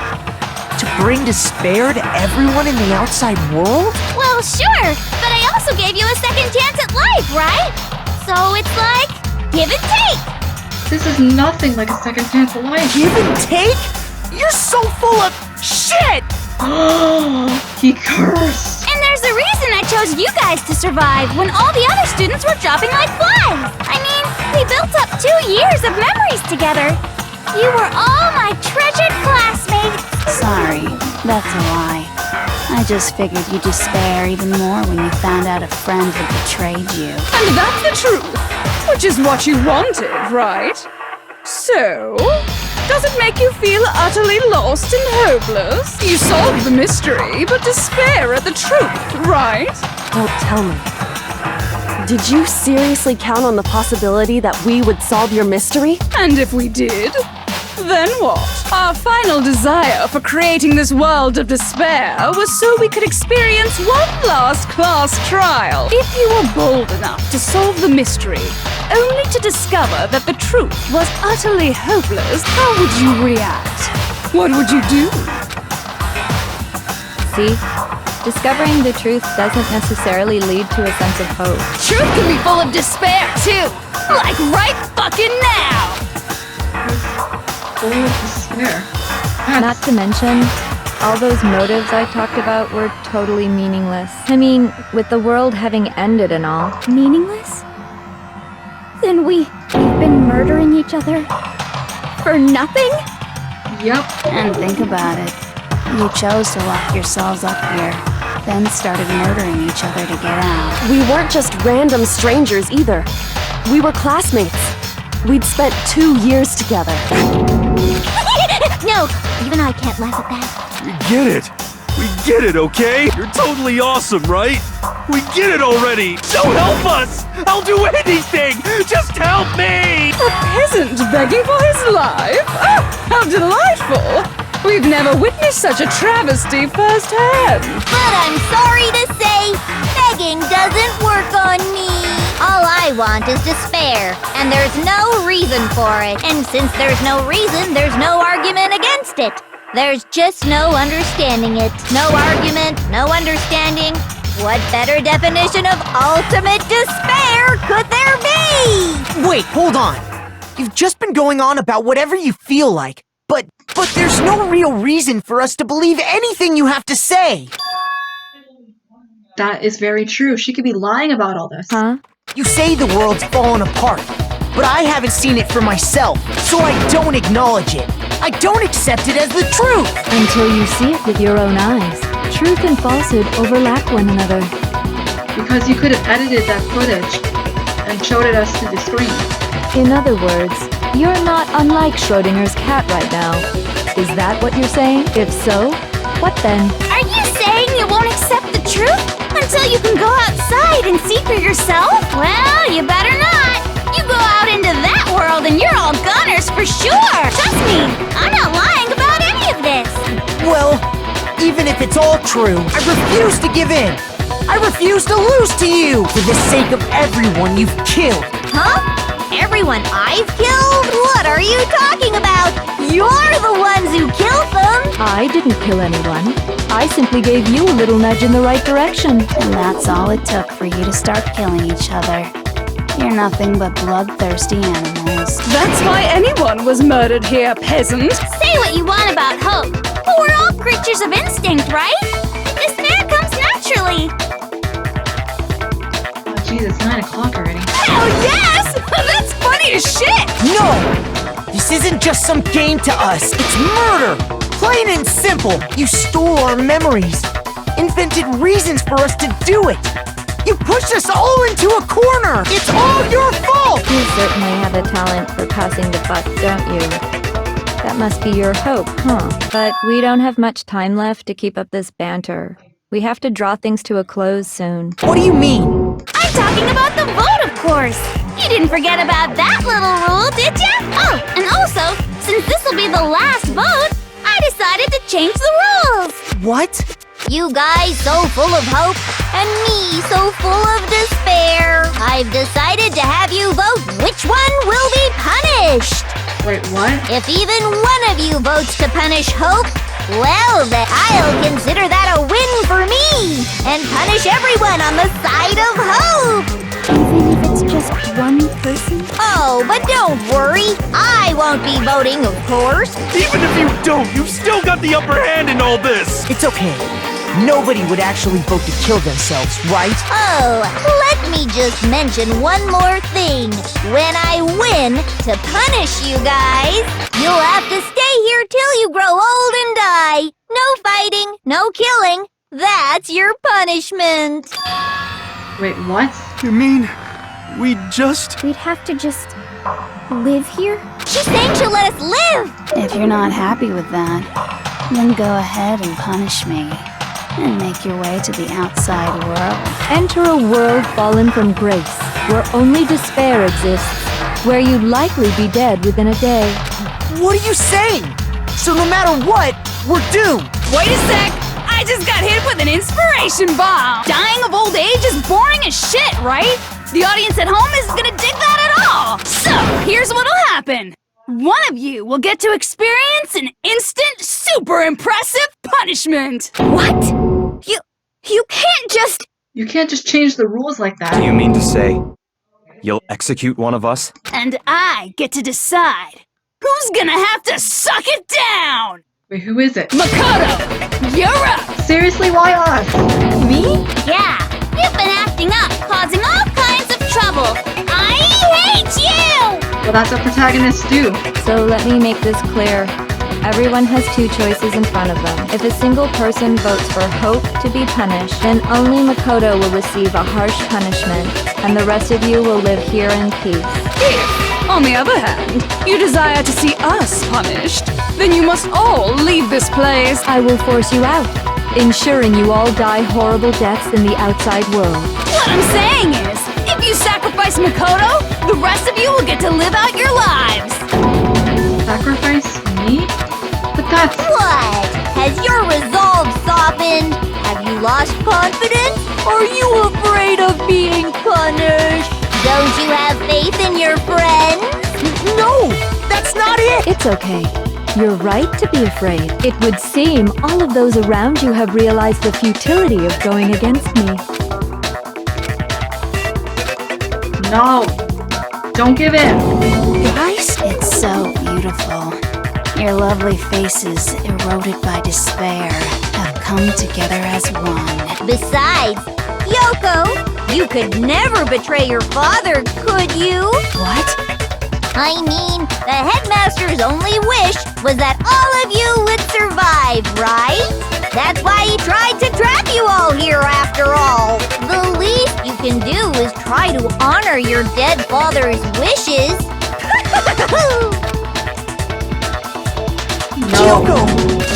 To bring despair to everyone in the outside world? Well, sure, but I also gave you a second chance at life, right? So it's like, give and take. This is nothing like a second chance at life. Give and take? You're so full of shit! He cursed. And there's a reason I chose you guys to survive when all the other students were dropping like flies. I mean, we built up 2 years of memories together. You were all my treasured classmates. Sorry, that's a lie. I just figured you'd despair even more when you found out a friend had betrayed you. And that's the truth, which is what you wanted, right? So, does it make you feel utterly lost and hopeless? You solved the mystery, but despair at the truth, right? Don't tell me. Did you seriously count on the possibility that we would solve your mystery? And if we did, then what? Our final desire for creating this world of despair was so we could experience one last class trial. If you were bold enough to solve the mystery, only to discover that the truth was utterly hopeless, how would you react? What would you do? See? Discovering the truth doesn't necessarily lead to a sense of hope. Truth can be full of despair, too! Like right fucking now! Full of despair. Not to mention, all those motives I talked about were totally meaningless. I mean, with the world having ended and all. Meaningless? Then we've been murdering each other for nothing? Yep. And think about it. You chose to lock yourselves up here, then started murdering each other to get out. We weren't just random strangers either. We were classmates. We'd spent 2 years together. No, even I can't laugh at that. We get it! We get it, okay? You're totally awesome, right? We get it already! So help us! I'll do anything! Just help me! A peasant begging for his life? Oh, how delightful! We've never witnessed such a travesty firsthand. But I'm sorry to say, begging doesn't work on me. All I want is despair, and there's no reason for it. And since there's no reason, there's no argument against it. There's just no understanding it. No argument, no understanding. What better definition of ultimate despair could there be? Wait, hold on. You've just been going on about whatever you feel like, but there's no real reason for us to believe anything you have to say. That is very true. She could be lying about all this. Huh? You say the world's fallen apart, but I haven't seen it for myself, so I don't acknowledge it. I don't accept it as the truth. Until you see it with your own eyes. Truth and falsehood overlap one another. Because you could have edited that footage and showed it us through the screen. In other words, you're not unlike Schrodinger's cat right now. Is that what you're saying? If so, what then? Are you saying you won't accept the truth until you can go outside and see for yourself? Well, you better not. You go out into that world and you're all goners for sure. Trust me, I'm not lying about any of this. Well, even if it's all true, I refuse to give in. I refuse to lose to you for the sake of everyone you've killed. Huh? Everyone I've killed? What are you talking about? You're the ones who killed them! I didn't kill anyone. I simply gave you a little nudge in the right direction. And that's all it took for you to start killing each other. You're nothing but bloodthirsty animals. That's why anyone was murdered here, peasant. Say what you want about hope, but we're all creatures of instinct, right? Despair comes naturally. Oh, jeez, it's 9 o'clock already. Hell yes! That's funny as shit! No! This isn't just some game to us. It's murder! Plain and simple. You stole our memories. Invented reasons for us to do it. You pushed us all into a corner. It's all your fault! You certainly have a talent for passing the buck, don't you? That must be your hope, huh? But we don't have much time left to keep up this banter. We have to draw things to a close soon. What do you mean? I'm talking about the vote, of course. You didn't forget about that little rule, did ya? Oh, and also, since this will be the last vote, I decided to change the rules. What? You guys so full of hope, and me so full of despair. I've decided to have you vote which one will be punished. Wait, what? If even one of you votes to punish Hope, well, then I'll consider that a win for me and punish everyone on the side of Hope. Even if it's just one person? Oh, but don't worry. I won't be voting, of course. Even if you don't, you've still got the upper hand in all this! It's okay. Nobody would actually vote to kill themselves, right? Oh, let me just mention one more thing. When I win to punish you guys, you'll have to stay here till you grow old and die. No fighting, no killing. That's your punishment. Wait, what? You mean, we'd Have to just live here? She's saying she'll let us live. If you're not happy with that, then go ahead and punish me. And make your way to the outside world. Enter a world fallen from grace, where only despair exists, where you'd likely be dead within a day. What are you saying? So no matter what, we're doomed. Wait a sec! I just got hit with an inspiration bomb! Dying of old age is boring as shit, right? The audience at home isn't gonna dig that at all! So, here's what'll happen. One of you will get to experience an instant, super impressive punishment! What? You can't just... You can't just change the rules like Do that. you mean to say you'll execute one of us? And I get to decide who's gonna have to suck it down! Wait, who is it? Makoto, you're up! Seriously, why us? Me? Yeah, you've been acting up, causing all kinds of trouble. I hate you! Well, that's what protagonists do. So let me make this clear. Everyone has two choices in front of them. If a single person votes for Hope to be punished, then only Makoto will receive a harsh punishment, and the rest of you will live here in peace. If, on the other hand, you desire to see us punished, then you must all leave this place. I will force you out, ensuring you all die horrible deaths in the outside world. What I'm saying is, if you sacrifice Makoto, the rest of you will get to live out your lives. Sacrifice me? But that's... What? Has your resolve softened? Have you lost confidence? Are you afraid of being punished? Don't you have faith in your friends? No! That's not it! It's okay. You're right to be afraid. It would seem all of those around you have realized the futility of going against me. No! Don't give in! Guys, it's so beautiful. Your lovely faces, eroded by despair, have come together as one. Besides, Yoko, you could never betray your father, could you? What? I mean, the headmaster's only wish was that all of you would survive, right? That's why he tried to trap you all here after all. The least you can do is try to honor your dead father's wishes. Yoko!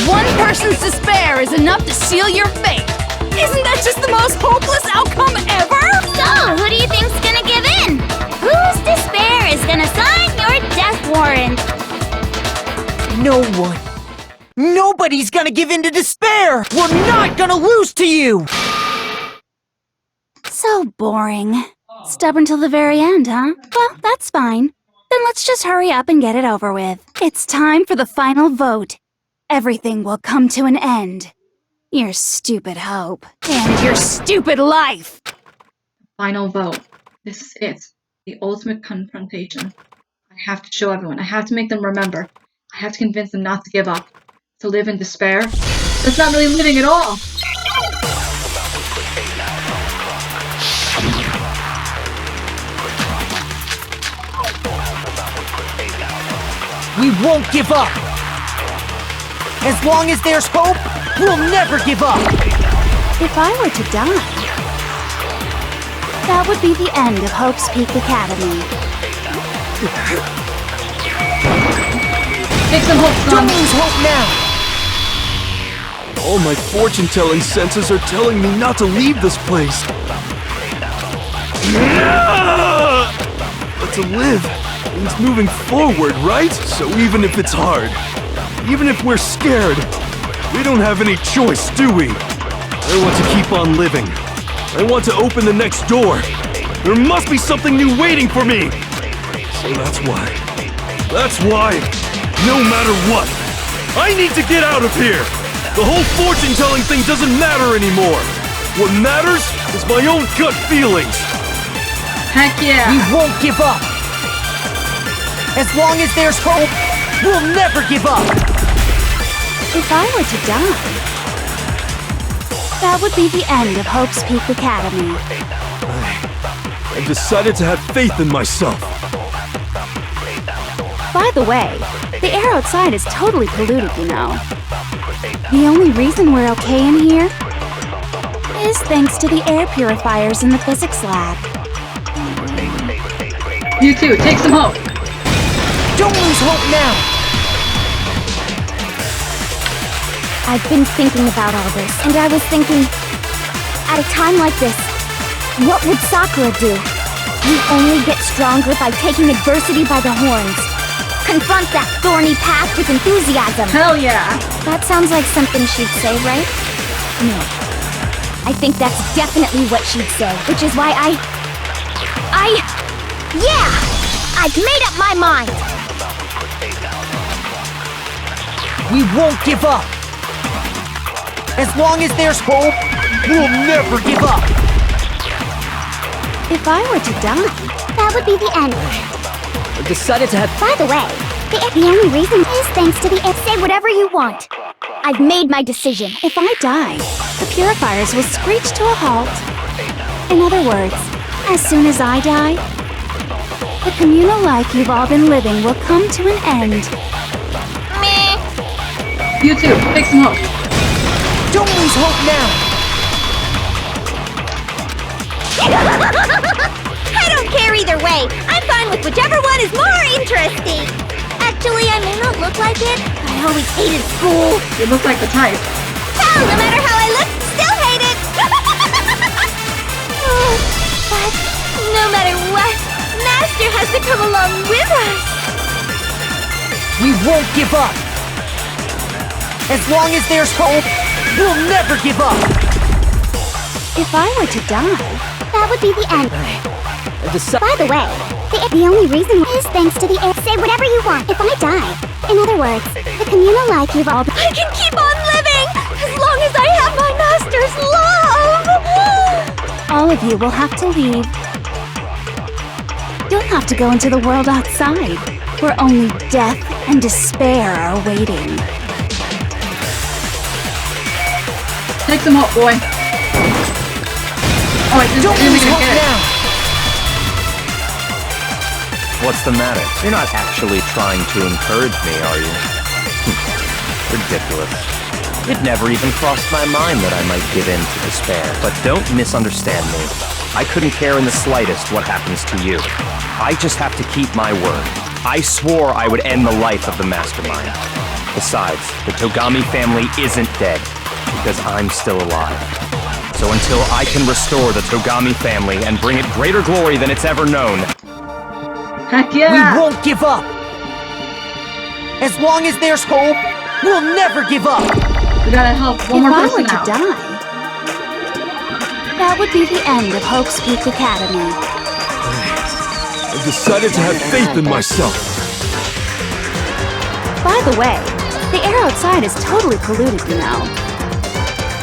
One person's despair is enough to seal your fate. Isn't that just the most hopeless outcome ever? So, who do you think's gonna give in? Whose despair is gonna sign your death warrant? No one. Nobody's gonna give in to despair! We're not gonna lose to you! So boring. Stubborn till the very end, huh? Well, that's fine. Then let's just hurry up and get it over with. It's time for the final vote. Everything will come to an end. Your stupid hope. And your stupid life! Final vote. This is it. The ultimate confrontation. I have to show everyone. I have to make them remember. I have to convince them not to give up. To live in despair. That's not really living at all. We won't give up! As long as there's hope, we'll never give up! If I were to die, that would be the end of Hope's Peak Academy. Take some hope, son. Don't lose hope now! All my fortune-telling senses are telling me not to leave this place. But to live means moving forward, right? So even if it's hard, even if we're scared, we don't have any choice, do we? I want to keep on living. I want to open the next door. There must be something new waiting for me. So that's why, no matter what, I need to get out of here. The whole fortune-telling thing doesn't matter anymore. What matters is my own gut feelings. Heck yeah. We won't give up! As long as there's hope, we'll never give up! If I were to die, that would be the end of Hope's Peak Academy. I've decided to have faith in myself. By the way, the air outside is totally polluted, you know. The only reason we're okay in here is thanks to the air purifiers in the physics lab. You too. Take some hope. Don't lose hope now! I've been thinking about all this, and I was thinking, at a time like this, what would Sakura do? You only get stronger by taking adversity by the horns. Confront that thorny path with enthusiasm. Hell yeah. That sounds like something she'd say, right? No. I think that's definitely what she'd say, which is why yeah! I've made up my mind! We won't give up! As long as there's hope, we'll never give up! If I were to die, That would be the end. I've decided to have... By the way, the only reason is thanks to the say whatever you want. I've made my decision. if I die, the purifiers will screech to a halt. In other words, as soon as I die, the communal life you've all been living will come to an end. Meh. You too. Take some hope. Don't lose hope now! I don't care either way. I'm fine with whichever one is more interesting. Actually, I may not look like it. I always hated school. You look like the type. Hell, no matter how I look, still hate it. Oh, but no matter what, Master has to come along with us. We won't give up! As long as there's hope, we'll never give up! If I were to die, That would be the end. By the way, the only reason is thanks to the air. Say whatever you want if I die. In other words, the communal life you've all. I can keep on living as long as I have my master's love. all of you will have to leave. You'll have to go into the world outside, where only death and despair are waiting. Take some hope, boy. Oh, I Don't didn't lose even hope get it. now! What's the matter? You're not actually trying to encourage me, are you? Ridiculous. It never even crossed my mind that I might give in to despair. But don't misunderstand me. I couldn't care in the slightest what happens to you. I just have to keep my word. I swore I would end the life of the mastermind. Besides, the Togami family isn't dead, because I'm still alive. So until I can restore the Togami family and bring it greater glory than it's ever known, Heck We yeah! won't give up! As long as there's hope, we'll never give up! We gotta help one If more I person were to out. die, that would be the end of Hope's Peak Academy. I decided to have faith in myself. By the way, the air outside is totally polluted, you know.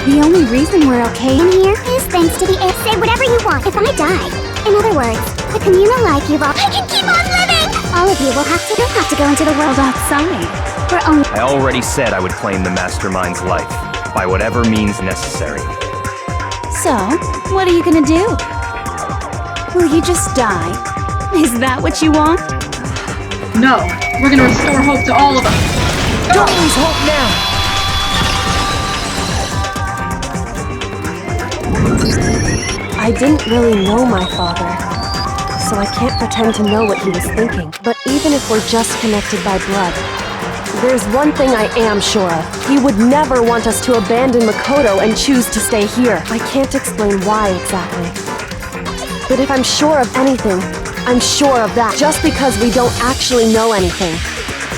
The only reason we're okay In here is thanks to the air. Say whatever you want if I die. In other words, the communal life you've all. I can keep on living. All of you will have to go into the world outside, where only I already said I would claim the mastermind's life, by whatever means necessary. So, what are you gonna do? Will you just die? Is that what you want? No, we're gonna restore hope to all of us. Don't lose hope now! I didn't really know my father, so I can't pretend to know what he was thinking. But even if we're just connected by blood, there's one thing I am sure of. He would never want us to abandon Makoto and choose to stay here. I can't explain why exactly. But if I'm sure of anything, I'm sure of that. Just because we don't actually know anything,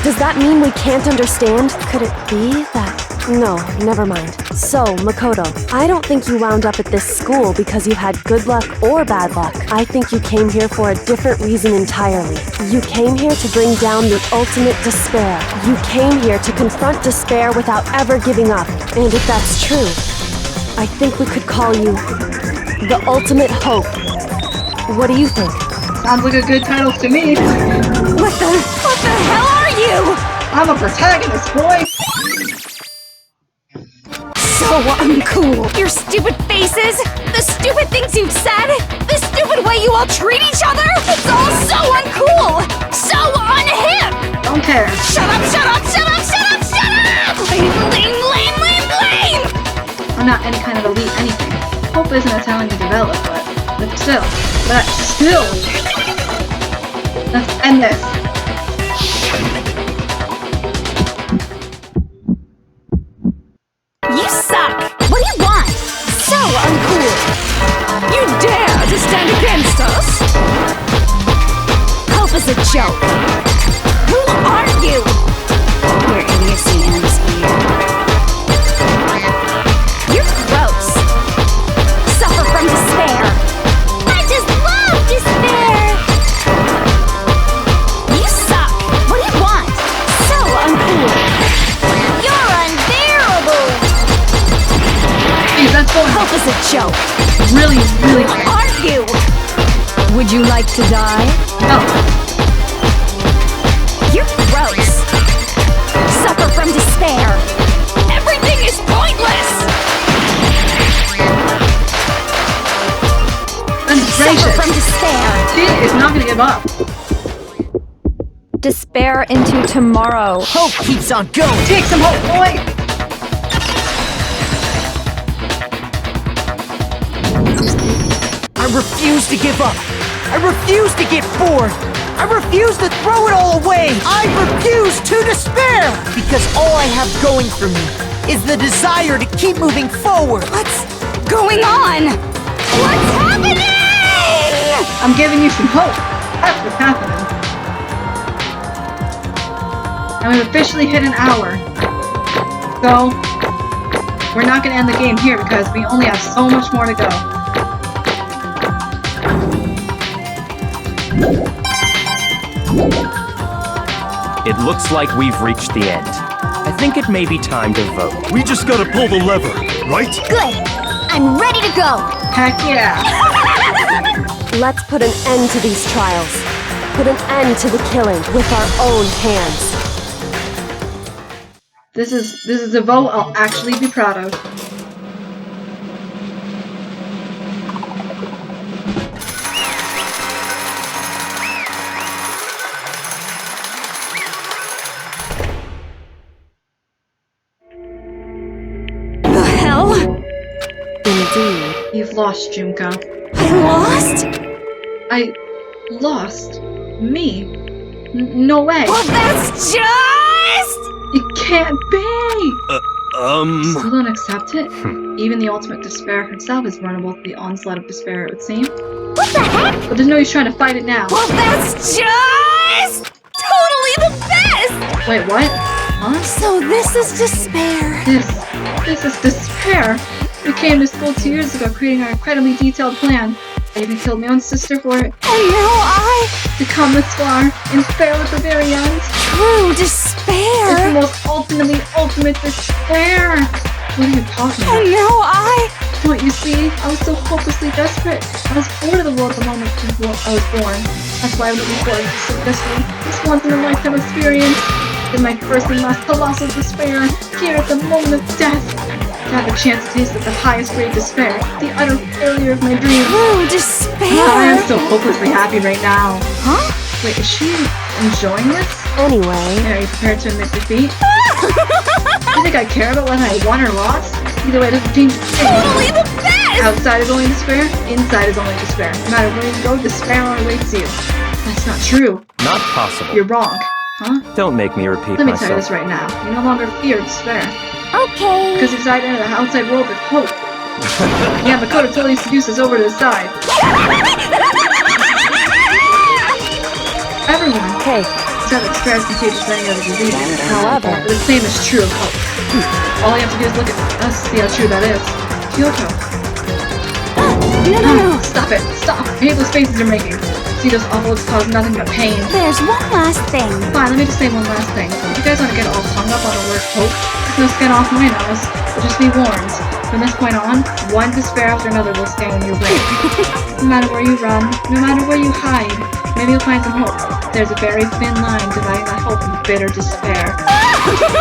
does that mean we can't understand? Could it be that... No, never mind. So, Makoto, I don't think you wound up at this school because you had good luck or bad luck. I think you came here for a different reason entirely. You came here to bring down the ultimate despair. You came here to confront despair without ever giving up. And if that's true, I think we could call you the ultimate hope. What do you think? Sounds like a good title to me. What the hell are you? I'm a protagonist, boy. So uncool. Your stupid faces, the stupid things you've said, the stupid way you all treat each other. It's all so uncool. So unhip. Don't care. Shut up, shut up, shut up, shut up, shut up! Lame. I'm not any kind of elite anything. Hope isn't a talent you develop, but still. Let's end this. You suck! What do you want? So uncool! You dare to stand against us? Hope is a joke! Who are you? your idiocy ends here. You're gross! Suffer from despair! I just love despair. You suck! What do you want? So uncool! You're unbearable. Hey, that's going Hope is a joke! really, really Who quick. are you? Would you like to die? No. You're gross! Suffer from despair! Everything is pointless! Goodness Suffer gracious. from despair! She is not gonna give up. despair into tomorrow. Hope keeps on going. Take some hope, boy! I refuse to give up. I refuse to get bored. I refuse to throw it all away. I refuse to despair. Because all I have going for me is the desire to keep moving forward. What's going on? What's happening? I'm giving you some hope. That's what's happening. And we've officially hit an hour. So, we're not gonna end the game here because we only have so much more to go. It looks like we've reached the end. I think it may be time to vote. We just gotta pull the lever, right? Good. I'm ready to go. Heck yeah. Let's put an end to these trials. Put an end to the killing with our own hands. This is a vote I'll actually be proud of. The hell? Indeed. You've lost, Junko. I lost? I lost? Me? No way. Well, that's just... It can't be! Um... Still don't accept it? Even the ultimate despair himself is vulnerable to the onslaught of despair, it would seem. What the heck? But there's no use trying to fight it now. Well, that's just... totally the best! Wait, what? Huh? So this is despair. This is despair! We came to school 2 years ago creating our incredibly detailed plan. I even killed my own sister for it. And now To come this far and fail at the very end. true It's the despair. most ultimate despair! What are you talking about? And now Don't you see? I was so hopelessly desperate. I was bored of the world the moment I was born. That's why I'm looking forward to so desperately. This once-in-a-lifetime experience is my first and last colossal despair. Here at the moment of death. To have a chance to taste of the highest grade despair. The utter failure of my dreams. true despair. I am so hopelessly happy right now. Huh? Wait, is she enjoying this? Anyway, Are you prepared to admit defeat? You think I care about whether I won or lost? Either way, it doesn't change a thing. Totally the best! Outside is only despair, inside is only despair. No matter where you go, despair only awaits you. That's not true. Not possible. You're wrong. Huh? Don't make me repeat Let me tell you myself. this right now. You no longer fear despair. Okay. Because you decided to enter the outside world with hope. Yeah, Makoto totally seduced us over to the side. Everyone. hey, Except despair is contagious for any other disease. however, But the same is true of hope. All you have to do is look at us to see how true that is. Kyoto. No. Stop it! Stop! I hate those faces you're making. See, those awful looks cause nothing but pain. There's one last thing. Fine, let me just say one last thing. If you guys want to get all hung up on the word hope, it's no skin off my nose. But just be warned. From this point on, one despair after another will stand in your way. No matter where you run, no matter where you hide, maybe you'll find some hope. There's a very thin line dividing that hope from bitter despair.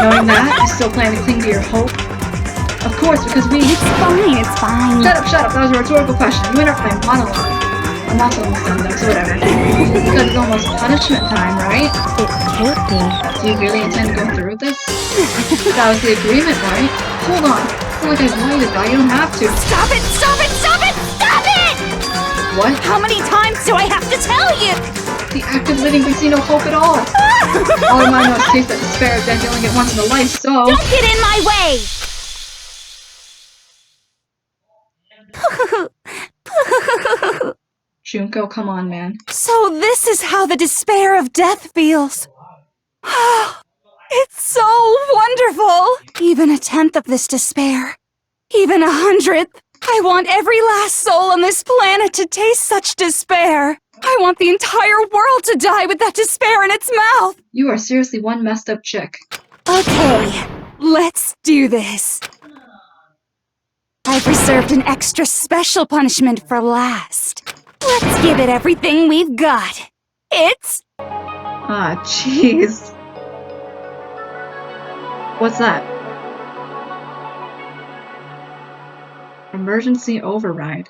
Knowing that, you still plan to cling to your hope? Of course, because we... It's fine. Shut up! That was a rhetorical question. You interrupt my monologue. I'm also almost done though, so whatever. Because it's almost punishment time, right? it can't be. Do you really intend to go through with this? That was the agreement, right? Hold on. It's not like I've lied about it. You don't have to. Stop it! What? How many times do I have to tell you? The act of living can see no hope at all. All I know is taste that despair of death you only get once in a life, so... Don't get in my way! Junko, come on, man. So this is how the despair of death feels. It's so wonderful! Even a tenth of this despair. Even 100th. I want every last soul on this planet to taste such despair. I want the entire world to die with that despair in its mouth. You are seriously one messed up chick. Okay, let's do this. I've reserved an extra special punishment for last. Let's give it everything we've got. It's... Ah, jeez. What's that? Emergency override.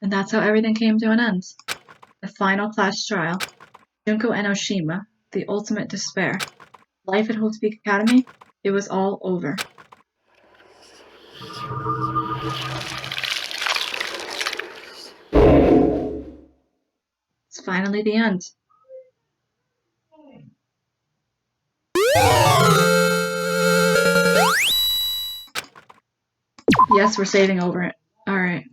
And that's how everything came to an end. The final class trial. Junko and Oshima, the ultimate despair. Life at Hope Peak Academy, it was all over. It's finally the end. Yes, we're saving over it. Alright.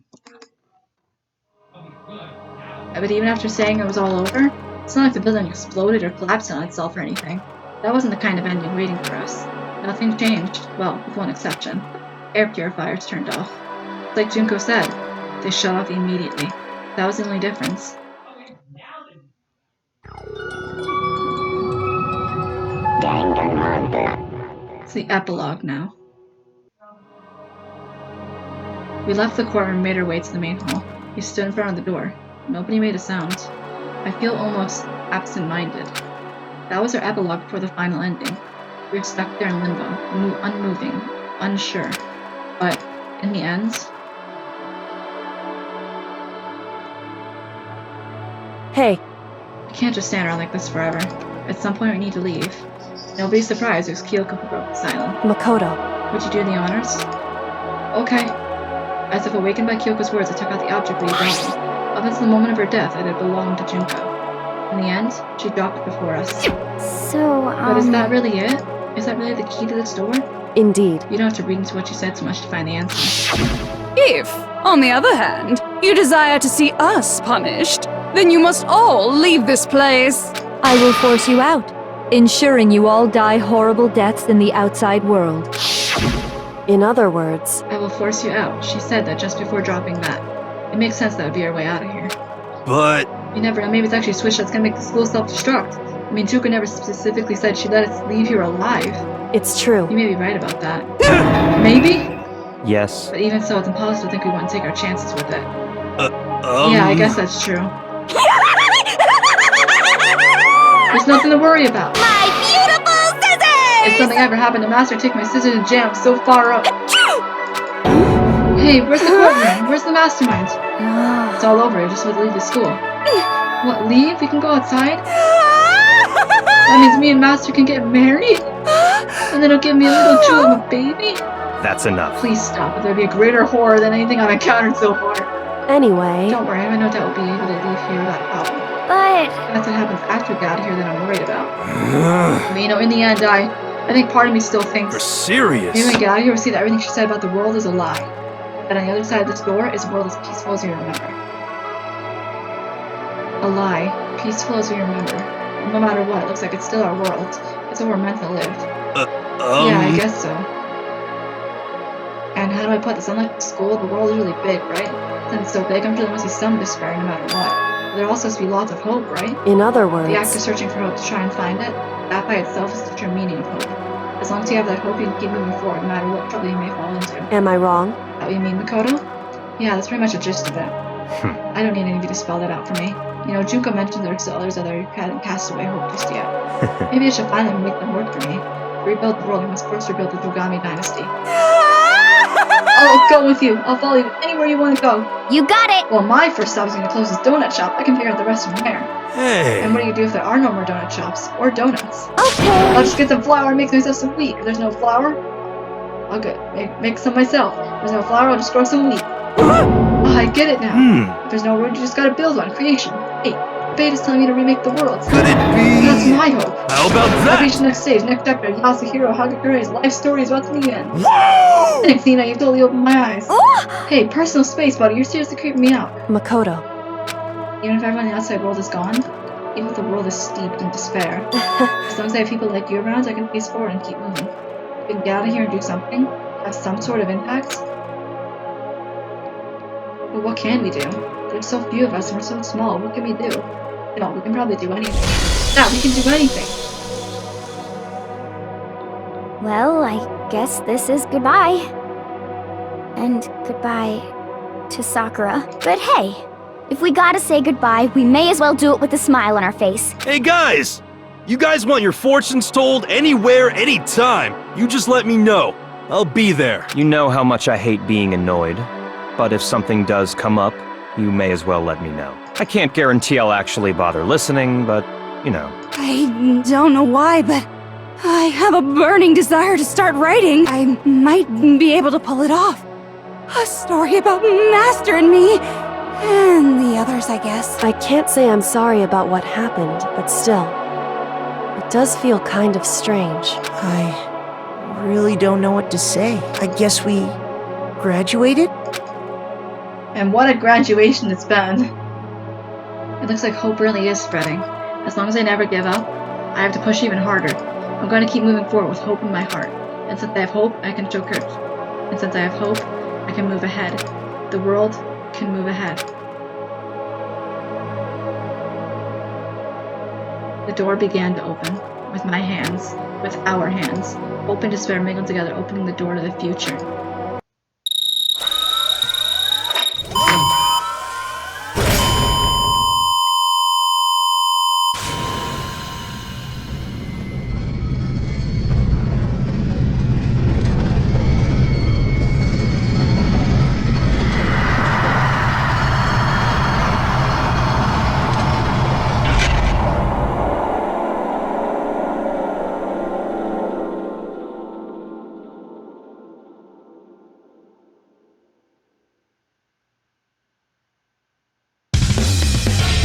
But even after saying it was all over, it's not like the building exploded or collapsed on itself or anything. That wasn't the kind of ending waiting for us. Nothing changed. Well, with one exception. Air purifiers turned off. Like Junko said, they shut off immediately. That was the only difference. It's the epilogue now. We left the courtroom and made our way to the main hall. We stood in front of the door. Nobody made a sound. I feel almost absent-minded. That was our epilogue before the final ending. We were stuck there in limbo, unmoving, unsure. But, in the end... Hey. We can't just stand around like this forever. At some point we need to leave. Nobody's surprised it was Kyoko who broke the silence. Makoto. Would you do the honors? Okay. As if awakened by Kyoko's words, I took out the object we had brought me. Up until the moment of her death, it had belonged to Junko. In the end, she dropped it before us. So, But is that really it? Is that really the key to this door? Indeed. You don't have to read into what she said too much to find the answer. If, on the other hand, you desire to see us punished, then you must all leave this place. I will force you out, ensuring you all die horrible deaths in the outside world. In other words... I will force you out. She said that just before dropping that. It makes sense that would be our way out of here. But... You never know, maybe it's actually a switch that's gonna make the school self-destruct. I mean, Junko never specifically said she'd let us leave here alive. It's true. You may be right about that. Maybe? Yes. But even so, it's impossible to think we wouldn't take our chances with it. Yeah, I guess that's true. There's nothing to worry about. My beautiful scissors! If something ever happened to Master, take my scissors and jam so far up. Hey, where's the courtroom? Where's the mastermind? It's all over. I just want to leave the school. What, leave? We can go outside? That means me and Master can get married? And then he'll give me a little jewel of a baby? That's enough. Please stop. There'd be a greater horror than anything I've encountered so far. Anyway... Don't worry, I have no doubt we'll be able to leave here without a problem. but... That's what happens after we get out of here that I'm worried about. I mean, in the end, I think part of me still thinks... You're serious? Maybe when we get out of here, we'll see that everything she said about the world is a lie. That on the other side of this door is a world as peaceful as we remember. A lie. Peaceful as we remember. No matter what, it looks like it's still our world. It's where we're meant to live. Yeah, I guess so. And how do I put this? Unlike school, the world is really big, right? Since it's so big, I'm sure there must be some despair no matter what. But there also must be lots of hope, right? In other words... The act of searching for hope to try and find it, that by itself is the true meaning of hope. As long as you have that hope, you can keep moving forward no matter what trouble you may fall into. Am I wrong? Is that what you mean, Makoto? Yeah, that's pretty much the gist of it. I don't need any of you to spell that out for me. You know, Junko mentioned there are still others that hadn't cast away hope just yet. Maybe I should finally make them work for me. To rebuild the world, we must first rebuild the Togami dynasty. I'll go with you. I'll follow you anywhere you want to go. You got it! Well, my first stop is going to close this donut shop. I can figure out the rest from there. Hey! And what do you do if there are no more donut shops? Or donuts? Okay! I'll just get some flour and make myself some wheat. If there's no flour, I'll make some myself. If there's no flour, I'll just grow some wheat. Oh, I get it now. If there's no road, you just gotta build one. Creation. Hey, fate is telling me to remake the world. Could it be... That's my hope. How about I'll reach that? the next stage, next chapter. Yasuhiro Hagakure's life story is about to begin. Whoa! Thanks, Nina. You've totally opened my eyes. Oh! Hey, personal space, buddy. You're seriously creeping me out. Makoto. Even if everyone in the outside world is gone, even if the world is steeped in despair, as long as I have people like you around, I can face forward and keep moving. We can get out of here and do something, have some sort of impact. But what can we do? There's so few of us and we're so small. What can we do? No, we can probably do anything. Yeah, we can do anything. Well, I guess this is goodbye. And goodbye to Sakura. But hey, if we gotta say goodbye, we may as well do it with a smile on our face. Hey guys! You guys want your fortunes told anywhere, anytime. You just let me know. I'll be there. You know how much I hate being annoyed. But if something does come up, you may as well let me know. I can't guarantee I'll actually bother listening, but, you know. I don't know why, but I have a burning desire to start writing. I might be able to pull it off. A story about Master and me, and the others, I guess. I can't say I'm sorry about what happened, but still, it does feel kind of strange. I really don't know what to say. I guess we graduated? And what a graduation it's been. It looks like hope really is spreading. As long as I never give up, I have to push even harder. I'm going to keep moving forward with hope in my heart. And since I have hope, I can show courage. And since I have hope, I can move ahead. The world can move ahead. The door began to open, with my hands, with our hands. Hope and despair mingled together, opening the door to the future.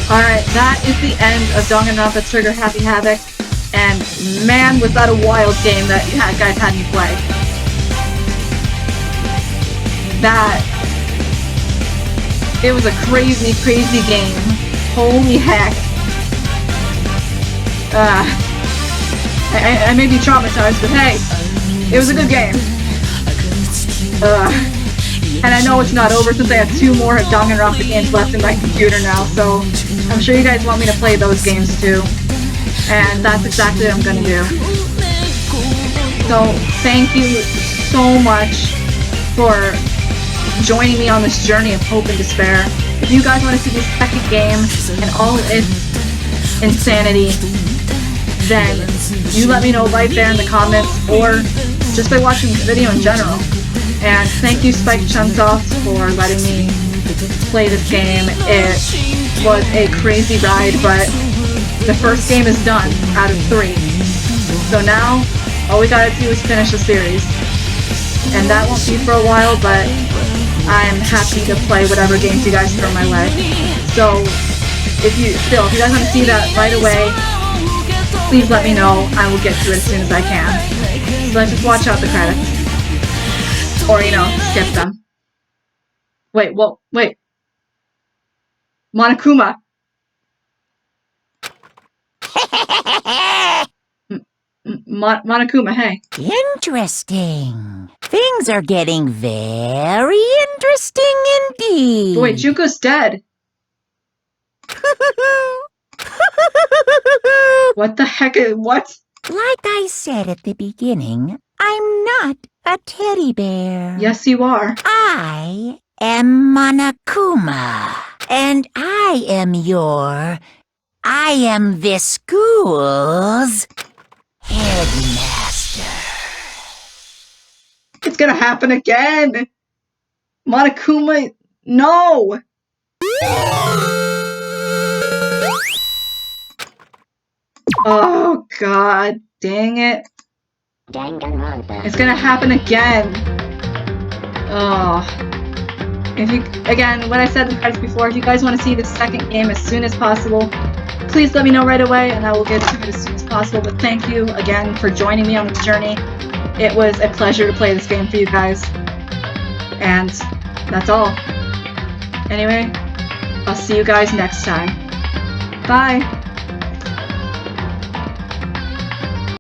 Alright, that is the end of Danganronpa Trigger Happy Havoc, and man was that a wild game that you guys had me play. It was a crazy, crazy game. Holy heck. I may be traumatized, but hey, it was a good game. And I know it's not over since I have 2 more Danganronpa games left in my computer now, so I'm sure you guys want me to play those games too. And that's exactly what I'm gonna do. So, thank you so much for joining me on this journey of hope and despair. If you guys want to see the second game and all its insanity, then you let me know right there in the comments, or just by watching this video in general. And thank you, Spike Chunsoft, for letting me play this game. It was a crazy ride, but the first game is done out of 3. So now, all we gotta do is finish the series. And that won't be for a while, but I'm happy to play whatever games you guys throw my way. So, if you guys want to see that right away, please let me know. I will get to it as soon as I can. So let's just watch out the credits. Or, skip them. Wait. Monokuma! Monokuma, hey. Interesting. Things are getting very interesting indeed. But wait, Juko's dead. What the heck what? Like I said at the beginning, I'm not a teddy bear. Yes, you are. I am Monokuma, and I am this school's headmaster. It's gonna happen again! Monokuma, no! Oh god, dang it. It's gonna happen again. Oh. Again, what I said in the credits before, if you guys want to see the second game as soon as possible, please let me know right away and I will get to it as soon as possible. But thank you again for joining me on this journey. It was a pleasure to play this game for you guys. And that's all. Anyway, I'll see you guys next time. Bye!